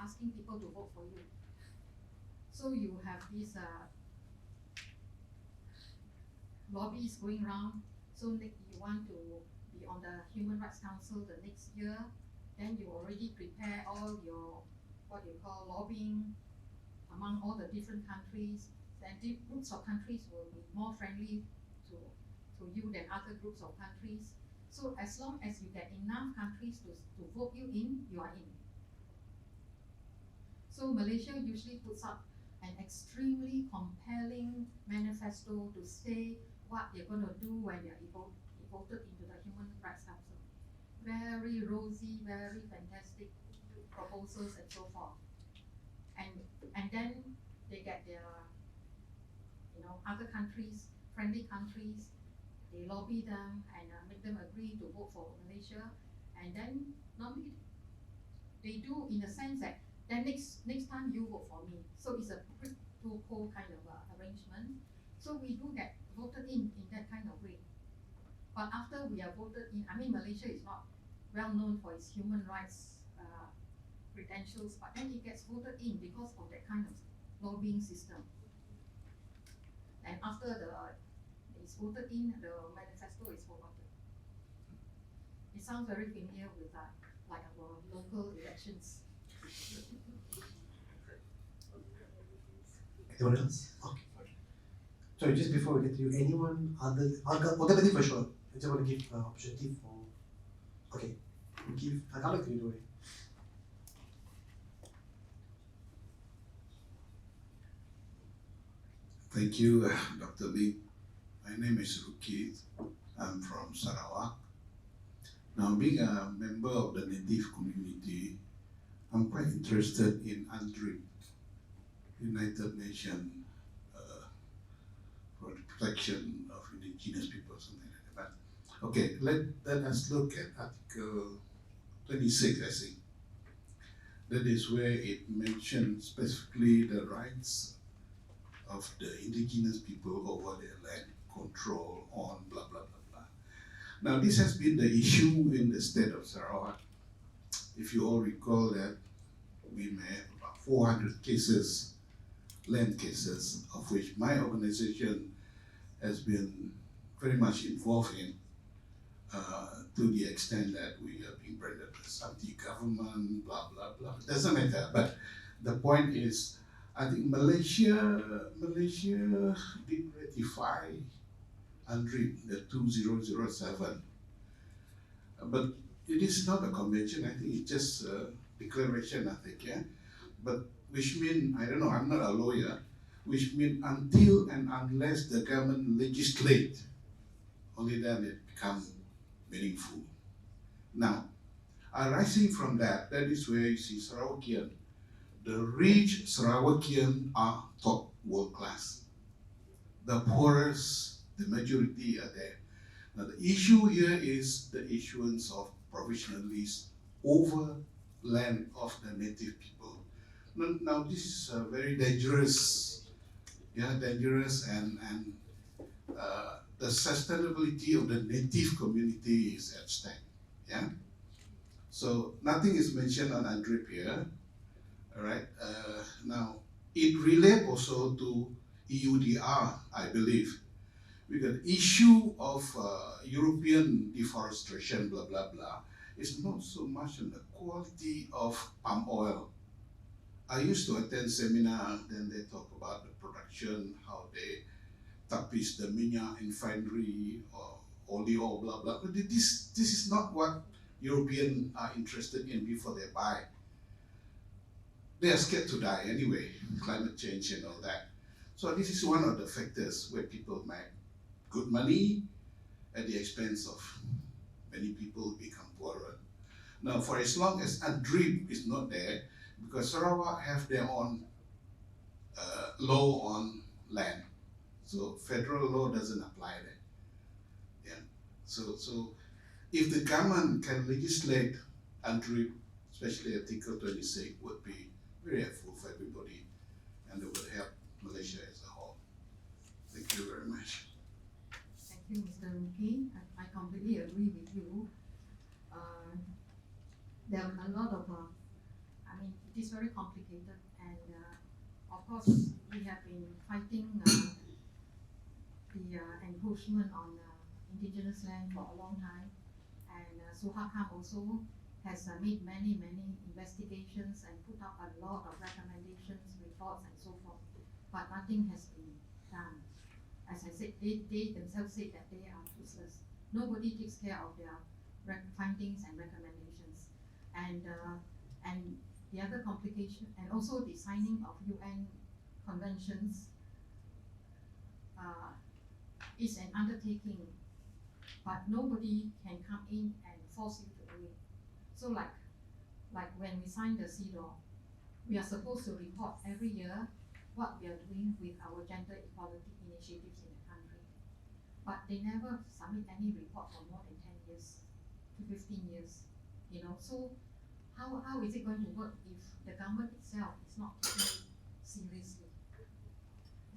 asking people to vote for you. So you have these lobbies going around. So you want to be on the Human Rights Council the next year, then you already prepare all your what you call lobbying among all the different countries. Then groups of countries will be more friendly to you than other groups of countries. So as long as you get enough countries to vote you in, you are in. So Malaysia usually puts up an extremely compelling manifesto to say what you're going to do when you're voted into the Human Rights Council. Very rosy, very fantastic proposals and so forth. And then they get their, other countries, friendly countries, they lobby them and make them agree to vote for Malaysia. And then normally they do in the sense that then next time you vote for me. So it's a quid pro quo kind of arrangement. So we do get voted in that kind of way. But after we are voted in, Malaysia is not well known for its human rights credentials, but then it gets voted in because of that kind of lobbying system. And after it's voted in, the manifesto is forgotten. It sounds very familiar with like our local elections. Anyone else? Okay. Sorry, just before we get to you, anyone other? Alternative for sure. I just want to give opportunity for. Okay. I'll come back to you, don't worry. Thank you, Dr. Lee. My name is Rukit. I'm from Sarawak. Now, being a member of the native community, I'm quite interested in UNDRIP, United Nations for the Protection of Indigenous People, something like that. But, okay, let us look at Article 26, I think. That is where it mentions specifically the rights of the indigenous people over their land, control on blah, blah, blah, blah. Now, this has been the issue in the state of Sarawak. If you all recall that we may have about 400 cases, land cases, of which my organization has been very much involved in, to the extent that we are being branded as anti-government, blah, blah, blah. It doesn't matter, but the point is, I think Malaysia did ratify UNDRIP, the 2007, but it is not a convention. I think it's just a declaration, I think, yeah. But which means, I don't know, I'm not a lawyer, which means until and unless the government legislate, only then it becomes meaningful. Now, arising from that, that is where you see Sarawakian. The rich Sarawakian are top world class. The poorest, the majority are there. Now the issue here is the issuance of provisional lease over land of the native people. Now this is very dangerous, dangerous and the sustainability of the native community is at stake, yeah? So nothing is mentioned on UNDRIP here. All right. Now, it relates also to EUDR, I believe. Because the issue of European deforestation, blah, blah, blah, is not so much on the quality of palm oil. I used to attend seminar, then they talk about the production, how they tapis the minyak refinery, or oleo, blah, blah. But this is not what Europeans are interested in before they buy. They are scared to die anyway, climate change and all that. So this is one of the factors where people make good money at the expense of many people who become poorer. Now, for as long as UNDRIP is not there, because Sarawak have their own law on land, so federal law doesn't apply there. Yeah. So if the government can legislate under it, especially Article 26, would be very helpful for everybody, and it would help Malaysia as a whole. Thank you very much. Thank you, Mr. Ruki. I completely agree with you. There are a lot of, it is very complicated, and of course, we have been fighting the encroachment on indigenous land for a long time, and PROHAM also has made many investigations and put up a lot of recommendations, reports, and so forth, but nothing has been done. As I said, they themselves say that they are useless. Nobody takes care of their findings and recommendations, and the other complication, and also the signing of UN conventions is an undertaking, but nobody can come in and force you to do it. So like when we sign the CEDAW, we are supposed to report every year what we are doing with our gender equality initiatives in the country. But they never submit any report for more than 10 years to 15 years, So how is it going to work if the government itself is not taking it seriously?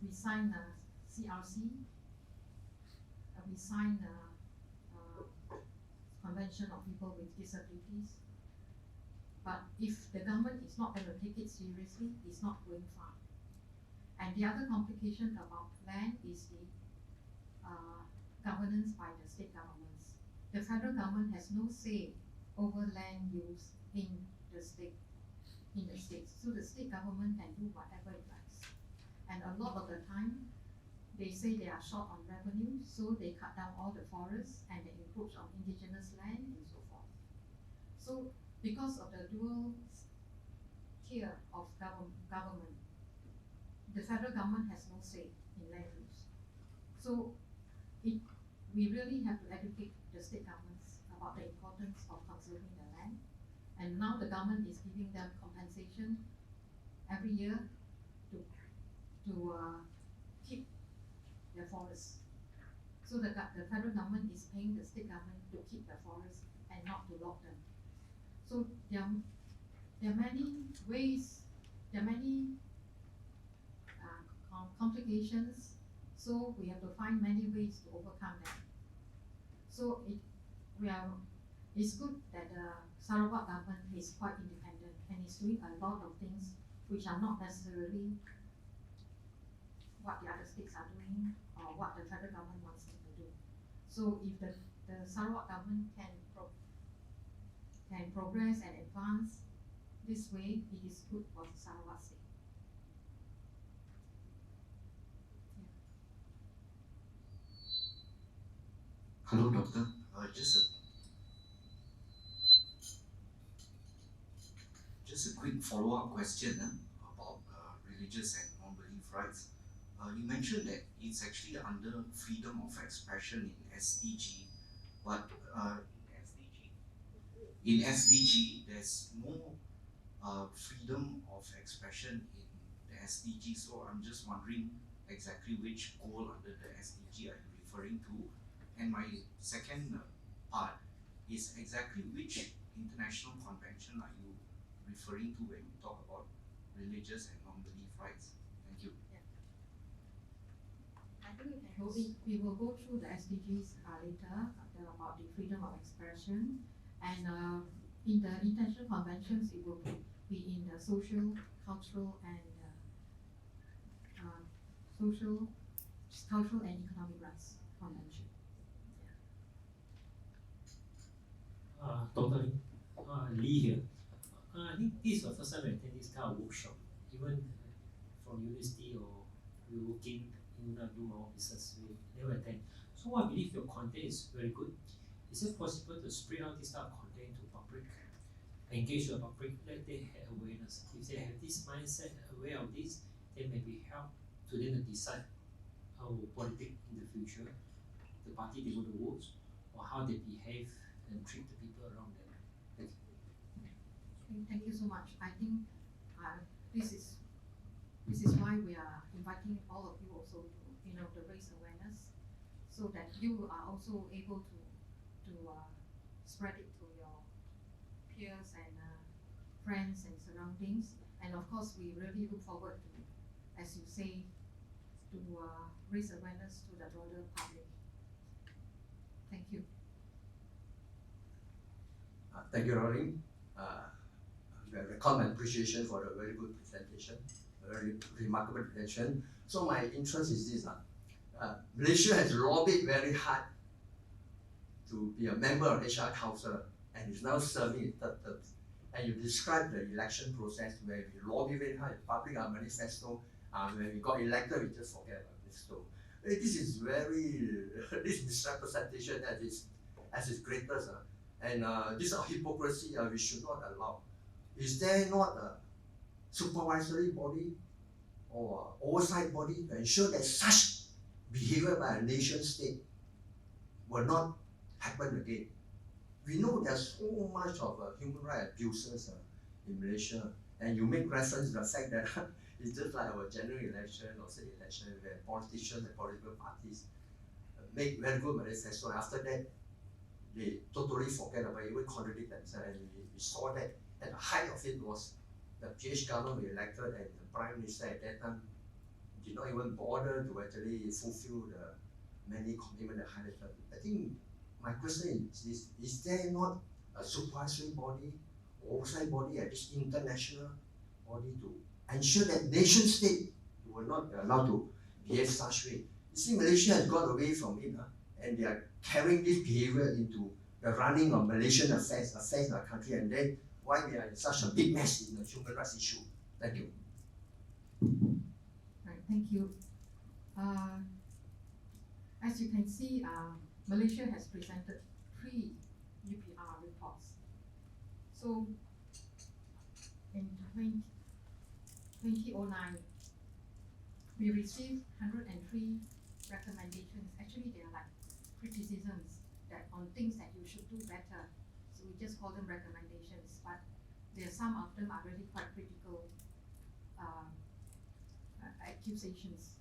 We sign a CRC, we sign a Convention of People with Disabilities, but if the government is not going to take it seriously, it's not going far. And the other complication about land is the governance by the state governments. The federal government has no say over land use in the states. So the state government can do whatever it likes. And a lot of the time, they say they are short on revenue, so they cut down all the forests and they encroach on indigenous land and so forth. So because of the dual tier of government, the federal government has no say in land use. So we really have to educate the state governments about the importance of conserving the land. And now the government is giving them compensation every year to keep their forests. So the federal government is paying the state government to keep the forests and not to log them. So there are many ways, there are many complications, so we have to find many ways to overcome them. So it's good that the Sarawak government is quite independent and is doing a lot of things which are not necessarily what the other states are doing or what the federal government wants them to do. So if the Sarawak government can progress and advance this way, it is good for the Sarawak state. Hello, Doctor. Just a quick follow-up question about religious and non-belief rights. You mentioned that it's actually under freedom of expression in SDG, but in SDG there's no freedom of expression in the SDG. So I'm just wondering exactly which goal under the SDG are you referring to? And my second part is exactly which international convention are you referring to when you talk about religious and non-belief rights? Thank you. I think we will go through the SDGs later about the freedom of expression, and in the international conventions it will be in the social, cultural, and economic rights convention. Dr. Lee here. I think this is the first time I attend this kind of workshop, even from university or we working, do our business, we never attend. So I believe your content is very good. Is it possible to spread out this type of content to public, engage the public, let them have awareness? If they have this mindset, aware of this, then maybe help to them to decide our politics in the future, the party they want to vote, or how they behave and treat the people around them. Thank you so much. I think this is why we are inviting all of you also to raise awareness, so that you are also able to to spread it to your peers and friends and surroundings. And of course, we really look forward to, as you say, to raise awareness to the broader public. Thank you. Thank you, Rolling. I record my appreciation for the very good presentation, a very remarkable presentation. So my interest is this. Malaysia has lobbied very hard to be a member of HR Council and is now serving in third term. And you described the election process where we lobby very hard, public our manifesto. When we got elected, we just forget about this. So this is very this misrepresentation at its greatest. And this is hypocrisy we should not allow. Is there not a supervisory body or oversight body to ensure that such behavior by a nation state will not happen again? We know there's so much of human rights abuses in Malaysia, and you make reference to the fact that it's just like our general election or state election where politicians and political parties make very good manifesto. After that, they totally forget about it, even contradict themselves, and we saw that at the height of it was the PH government we elected, and the Prime Minister at that time did not even bother to actually fulfill the many commitments that highlighted. I think my question is there not a supervisory body, oversight body at this international body to ensure that nation state will not be allowed to behave such way? You see, Malaysia has got away from it, and they are carrying this behavior into the running of Malaysian affairs of our country, and then why we are in such a big mess in the human rights issue. Thank you. Right, thank you. As you can see, Malaysia has presented 3 UPR reports. So in 2009, we received 103 recommendations. Actually, they are like criticisms that on things that you should do better. So we just call them recommendations, but some of them are really quite critical accusations.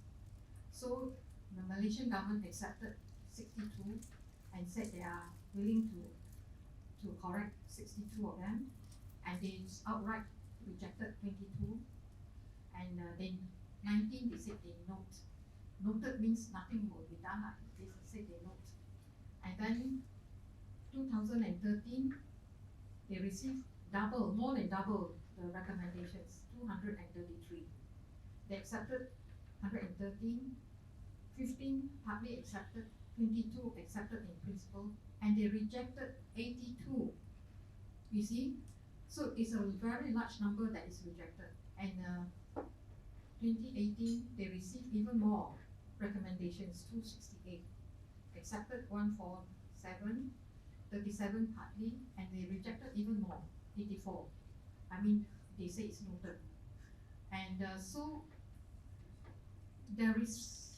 So the Malaysian government accepted 62 and said they are willing to correct 62 of them, and they outright rejected 22, and then 19 they said they note. Noted means nothing will be done, they said they note. And then 2013 they received more than double the recommendations, 233. They accepted 113, 15 partly accepted, 22 accepted in principle, and they rejected 82. You see? So it's a very large number that is rejected. And 2018, they received even more recommendations, 268. Accepted 147, 37 partly, and they rejected even more, 84. I mean, they say it's noted. And so there is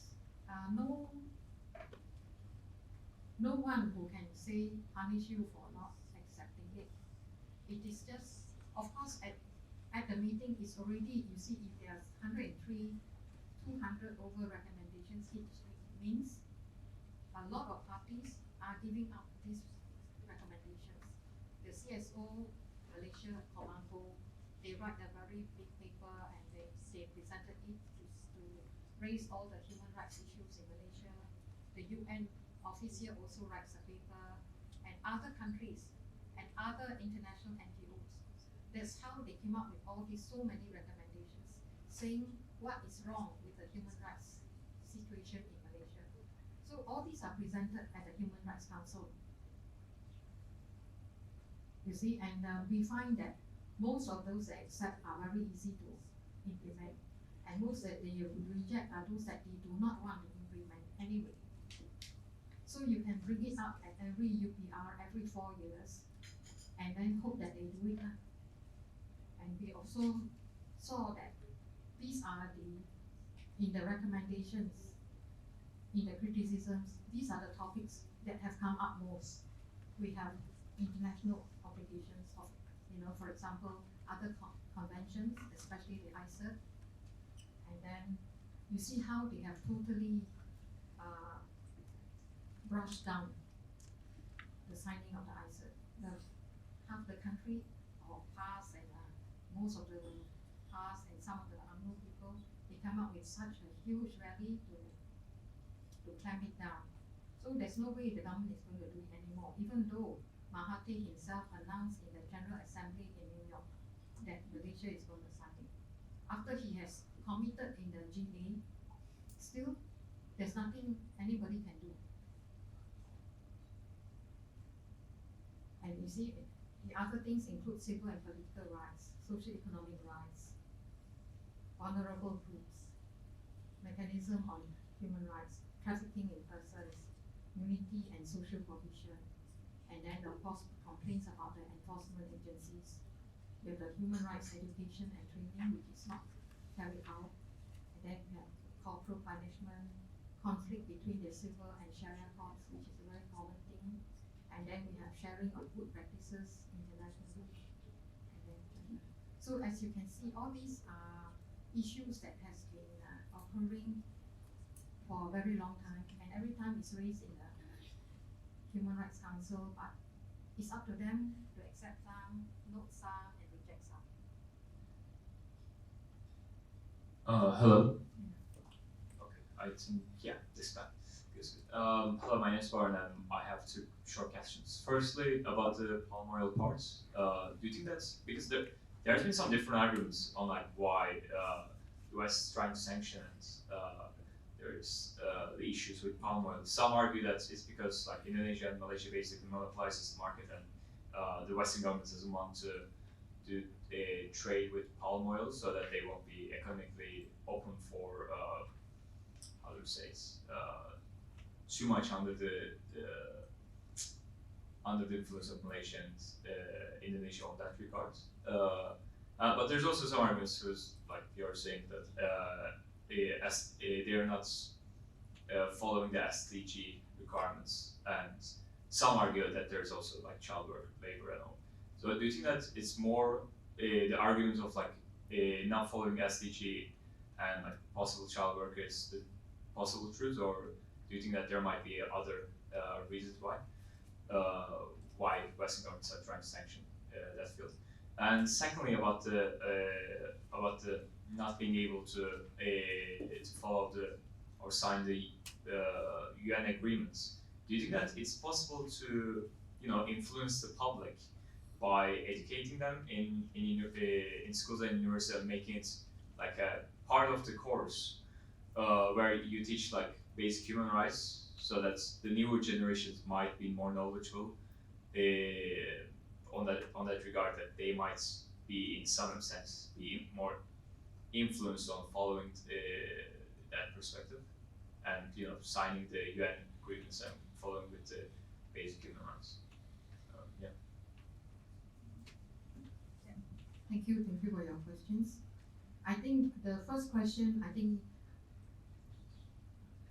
no one who can say punish you for not accepting it. It is just, of course, at the meeting is already, you see, if there's 103, 200 over recommendations each means a lot of parties are giving up these recommendations. The CSO, Malaysia, Comando, they write a very big paper and they presented it to raise all the human rights issues in Malaysia. The UN office here also writes a paper, and other countries and other international NGOs. That's how they came up with all these so many recommendations, saying what is wrong with the human rights situation in Malaysia. So all these are presented at the Human Rights Council. You see, and we find that most of those that accept are very easy to implement, and most that they reject are those that they do not want to implement anyway. So you can bring it up at every UPR every 4 years, and then hope that they do it. And we also saw that these are in the recommendations, in the criticisms, these are the topics that have come up most. We have international obligations of, for example, other conventions, especially the ICER. And then you see how they have totally brushed down the signing of the ICER. Half the country, or PAS and most of the PAS and some of the UNRWA people, they come up with such a huge rally to clamp it down. So there's no way the government is going to do it anymore, even though Mahathir himself announced in the General Assembly in New York that Malaysia is going to sign it. After he has committed in the GA, still there's nothing anybody can do. And you see, the other things include civil and political rights, socio-economic rights, vulnerable groups, mechanism on human rights, trafficking in persons, unity and social cohesion, and then of course complaints about the enforcement agencies. We have the human rights education and training, which is not carried out, and then we have corporal punishment, conflict between the civil and Sharia courts, which is a very common thing, and then we have sharing of good practices internationally. And then, so as you can see, all these are issues that has been occurring for a very long time, and every time it's raised in the Human Rights Council, but it's up to them to accept some, note some, and reject some. Hello. Okay, I think, yeah, this guy. Hello, my name is Warren, and I have two short questions. Firstly, about the palm oil parts. Do you think that's because there's been some different arguments on like why US is trying to sanction it. There's the issues with palm oil. Some argue that it's because like Indonesia and Malaysia basically monopolizes the market, and the Western government doesn't want to do a trade with palm oil so that they won't be economically open for how do you say it, too much under the influence of Malaysia and Indonesia on that regard. But there's also some arguments who's like you're saying that they are not following the SDG requirements, and some argue that there's also like child labor and all. So do you think that it's more the argument of like not following SDG and like possible child work is the possible truth, or do you think that there might be other reasons why Western governments are trying to sanction that field? And secondly, about the not being able to follow or sign the UN agreements, do you think that it's possible to influence the public by educating them in schools and universities, and making it like a part of the course where you teach like basic human rights, so that the newer generations might be more knowledgeable on that regard, that they might be in some sense be more influenced on following that perspective, and signing the UN agreements and following with the basic human rights. Yeah. Thank you for your questions. I think the first question, I think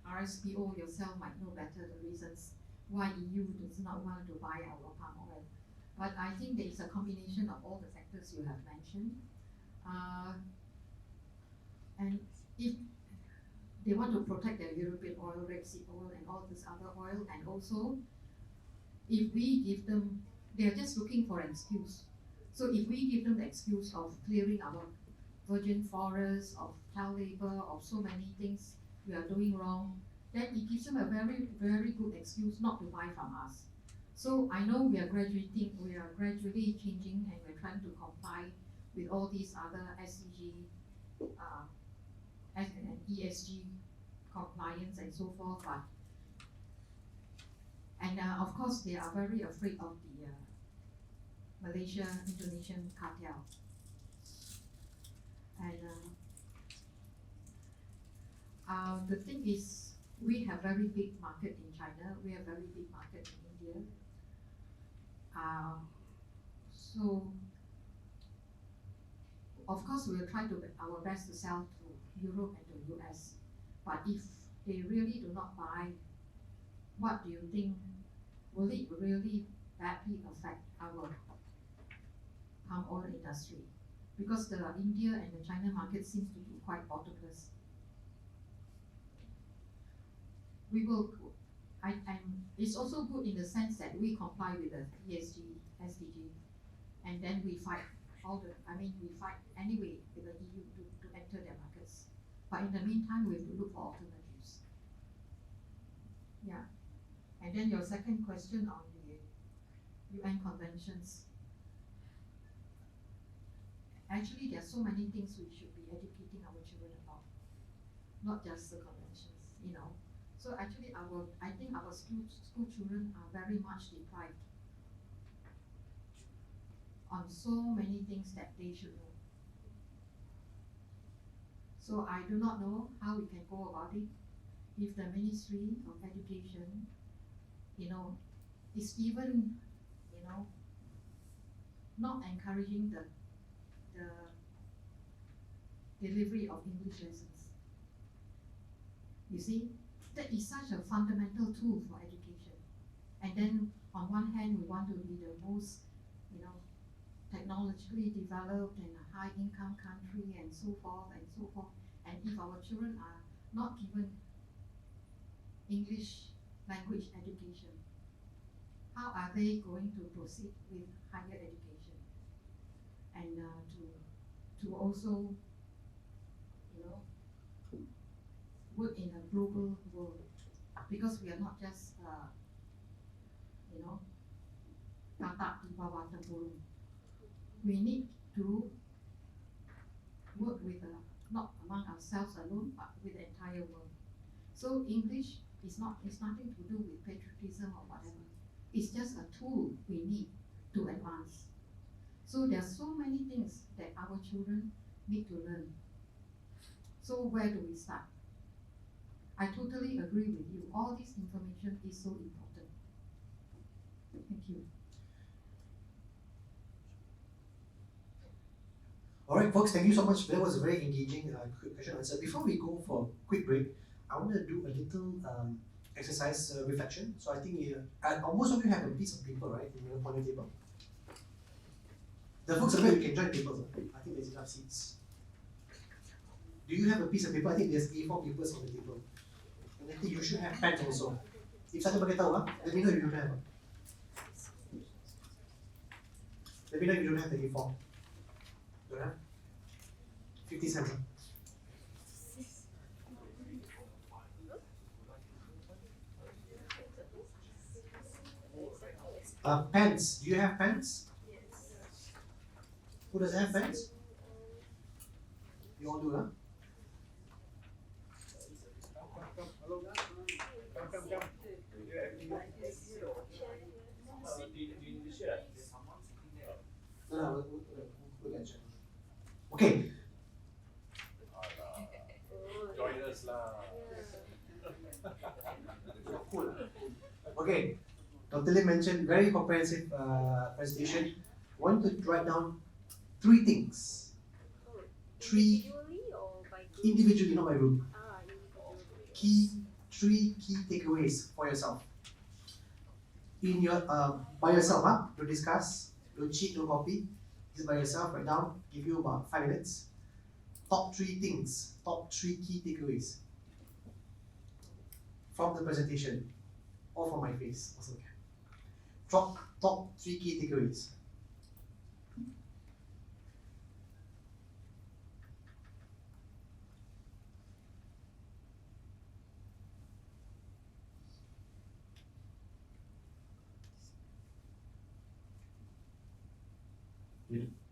RSPO yourself might know better the reasons why EU does not want to buy our palm oil. But I think there is a combination of all the factors you have mentioned. And if they want to protect their European oil, rapeseed oil, and all this other oil, and also if we give them, they are just looking for an excuse. So if we give them the excuse of clearing our virgin forests, of child labor, of so many things we are doing wrong, then it gives them a very, very good excuse not to buy from us. So I know we are gradually changing, and we're trying to comply with all these other SDG and ESG compliance and so forth, but of course they are very afraid of the Malaysia-Indonesian cartel. And the thing is, we have very big market in China, we have very big market in India. So of course we will try to our best to sell to Europe and to US. But if they really do not buy, what do you think? Will it really badly affect our palm oil industry? Because the India and the China market seems to be quite bottomless. it's also good in the sense that we comply with the ESG, SDG, and then we fight we fight anyway with the EU to enter their markets. But in the meantime, we have to look for alternatives. Yeah. And then your second question on the UN conventions. Actually, there are so many things we should be educating our children about, not just the conventions, you know. So actually, I think our school children are very much deprived on so many things that they should know. So I do not know how we can go about it. If the Ministry of Education, you know, is even, you know, not encouraging the delivery of English lessons. You see, that is such a fundamental tool for education. And then on one hand, we want to be the most, you know, technologically developed and a high income country and so forth and so forth. And if our children are not given English language education, how are they going to proceed with higher education? And to also, you know, work in a global world, because we are not just, you know, katak di bawah tempurung. We need to work with, not among ourselves alone, but with the entire world. So English is nothing to do with patriotism or whatever. It's just a tool we need to advance. So there are so many things that our children need to learn. So where do we start? I totally agree with you. All this information is so important. Thank you. All right, folks, thank you so much. That was a very engaging question answer. Before we go for a quick break, I want to do a little exercise reflection. So I think most of you have a piece of paper, right, in your corner table. The folks are you can join tables. I think there's enough seats. Do you have a piece of paper? I think there's A4 papers on the table. And I think you should have pens also. If satu bagi tahu, let me know if you don't have. Let me know if you don't have the A4. Don't have? 50 cents. Pens. Do you have pens? Yes. Who doesn't have pens? You all do, huh? No, we'll get check. Okay. Join us lah. Okay. Dr. Lim mentioned very comprehensive presentation. I want to write down 3 things. 3 individually, not by group. 3 key takeaways for yourself. In your by yourself, to discuss, don't cheat, don't copy. Just by yourself, write down. Give you about 5 minutes. Top 3 things, top 3 key takeaways from the presentation, or from my face, also can. Top 3 key takeaways.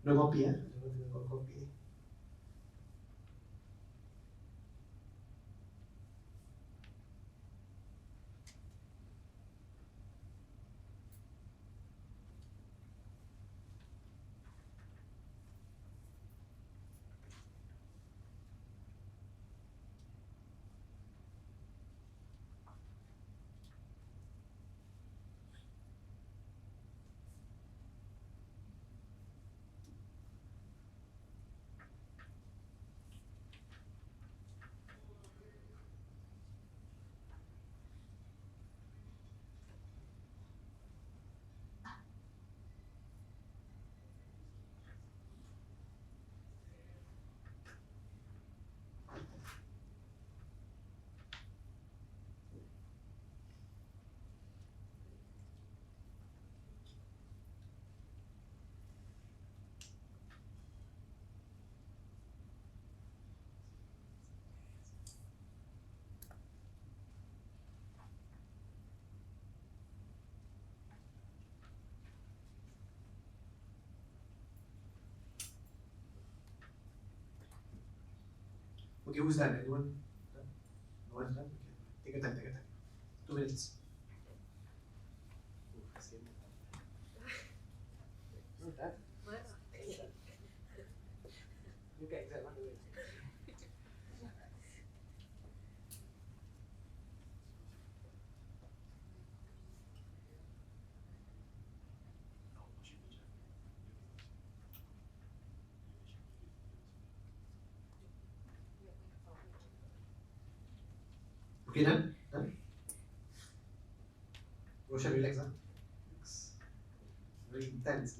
No copy, no copy. Okay, who's done? Anyone done? No one's done? Okay. Take your time, take your time. 2 minutes. Not that. You get exam, huh? Okay, done? Done? Roshan, relax, huh? Relax. Very intense.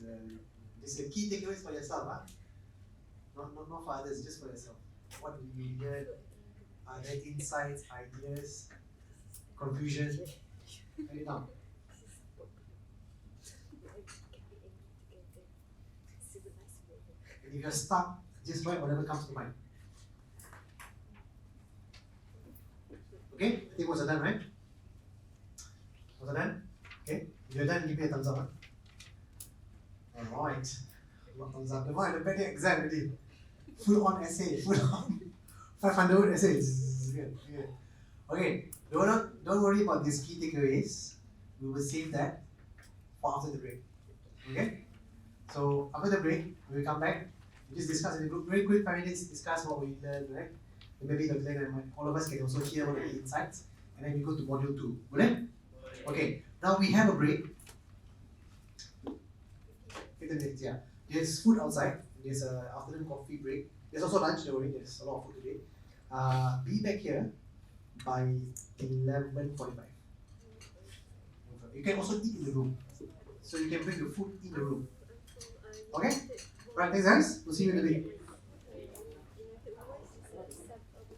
This is key takeaways for yourself, huh? Not for others, just for yourself. What did you learn? Are there insights, ideas, confusion? Write it down. And if you're stuck, just write whatever comes to mind. Okay? I think was done, right? Was done? Okay? If you're done, give me a thumbs up. Huh? Alright. Thumbs up. The one the better exam already. Full on essay, full on 500 essays. Good, good. Okay, don't worry about these key takeaways. We will save that for after the break. Okay? So after the break, we will come back. We just discuss in the group, very quick 5 minutes, discuss what we learned, right? And maybe Dr. and all of us can also hear one of the insights. And then we go to module 2. Boleh? Okay, now we have a break. 15 minutes, yeah. There's food outside. There's an afternoon coffee break. There's also lunch, don't worry, there's a lot of food today. Be back here by 11:45. You can also eat in the room. So you can bring the food in the room. Okay? Right, thanks guys. We'll see you in a bit.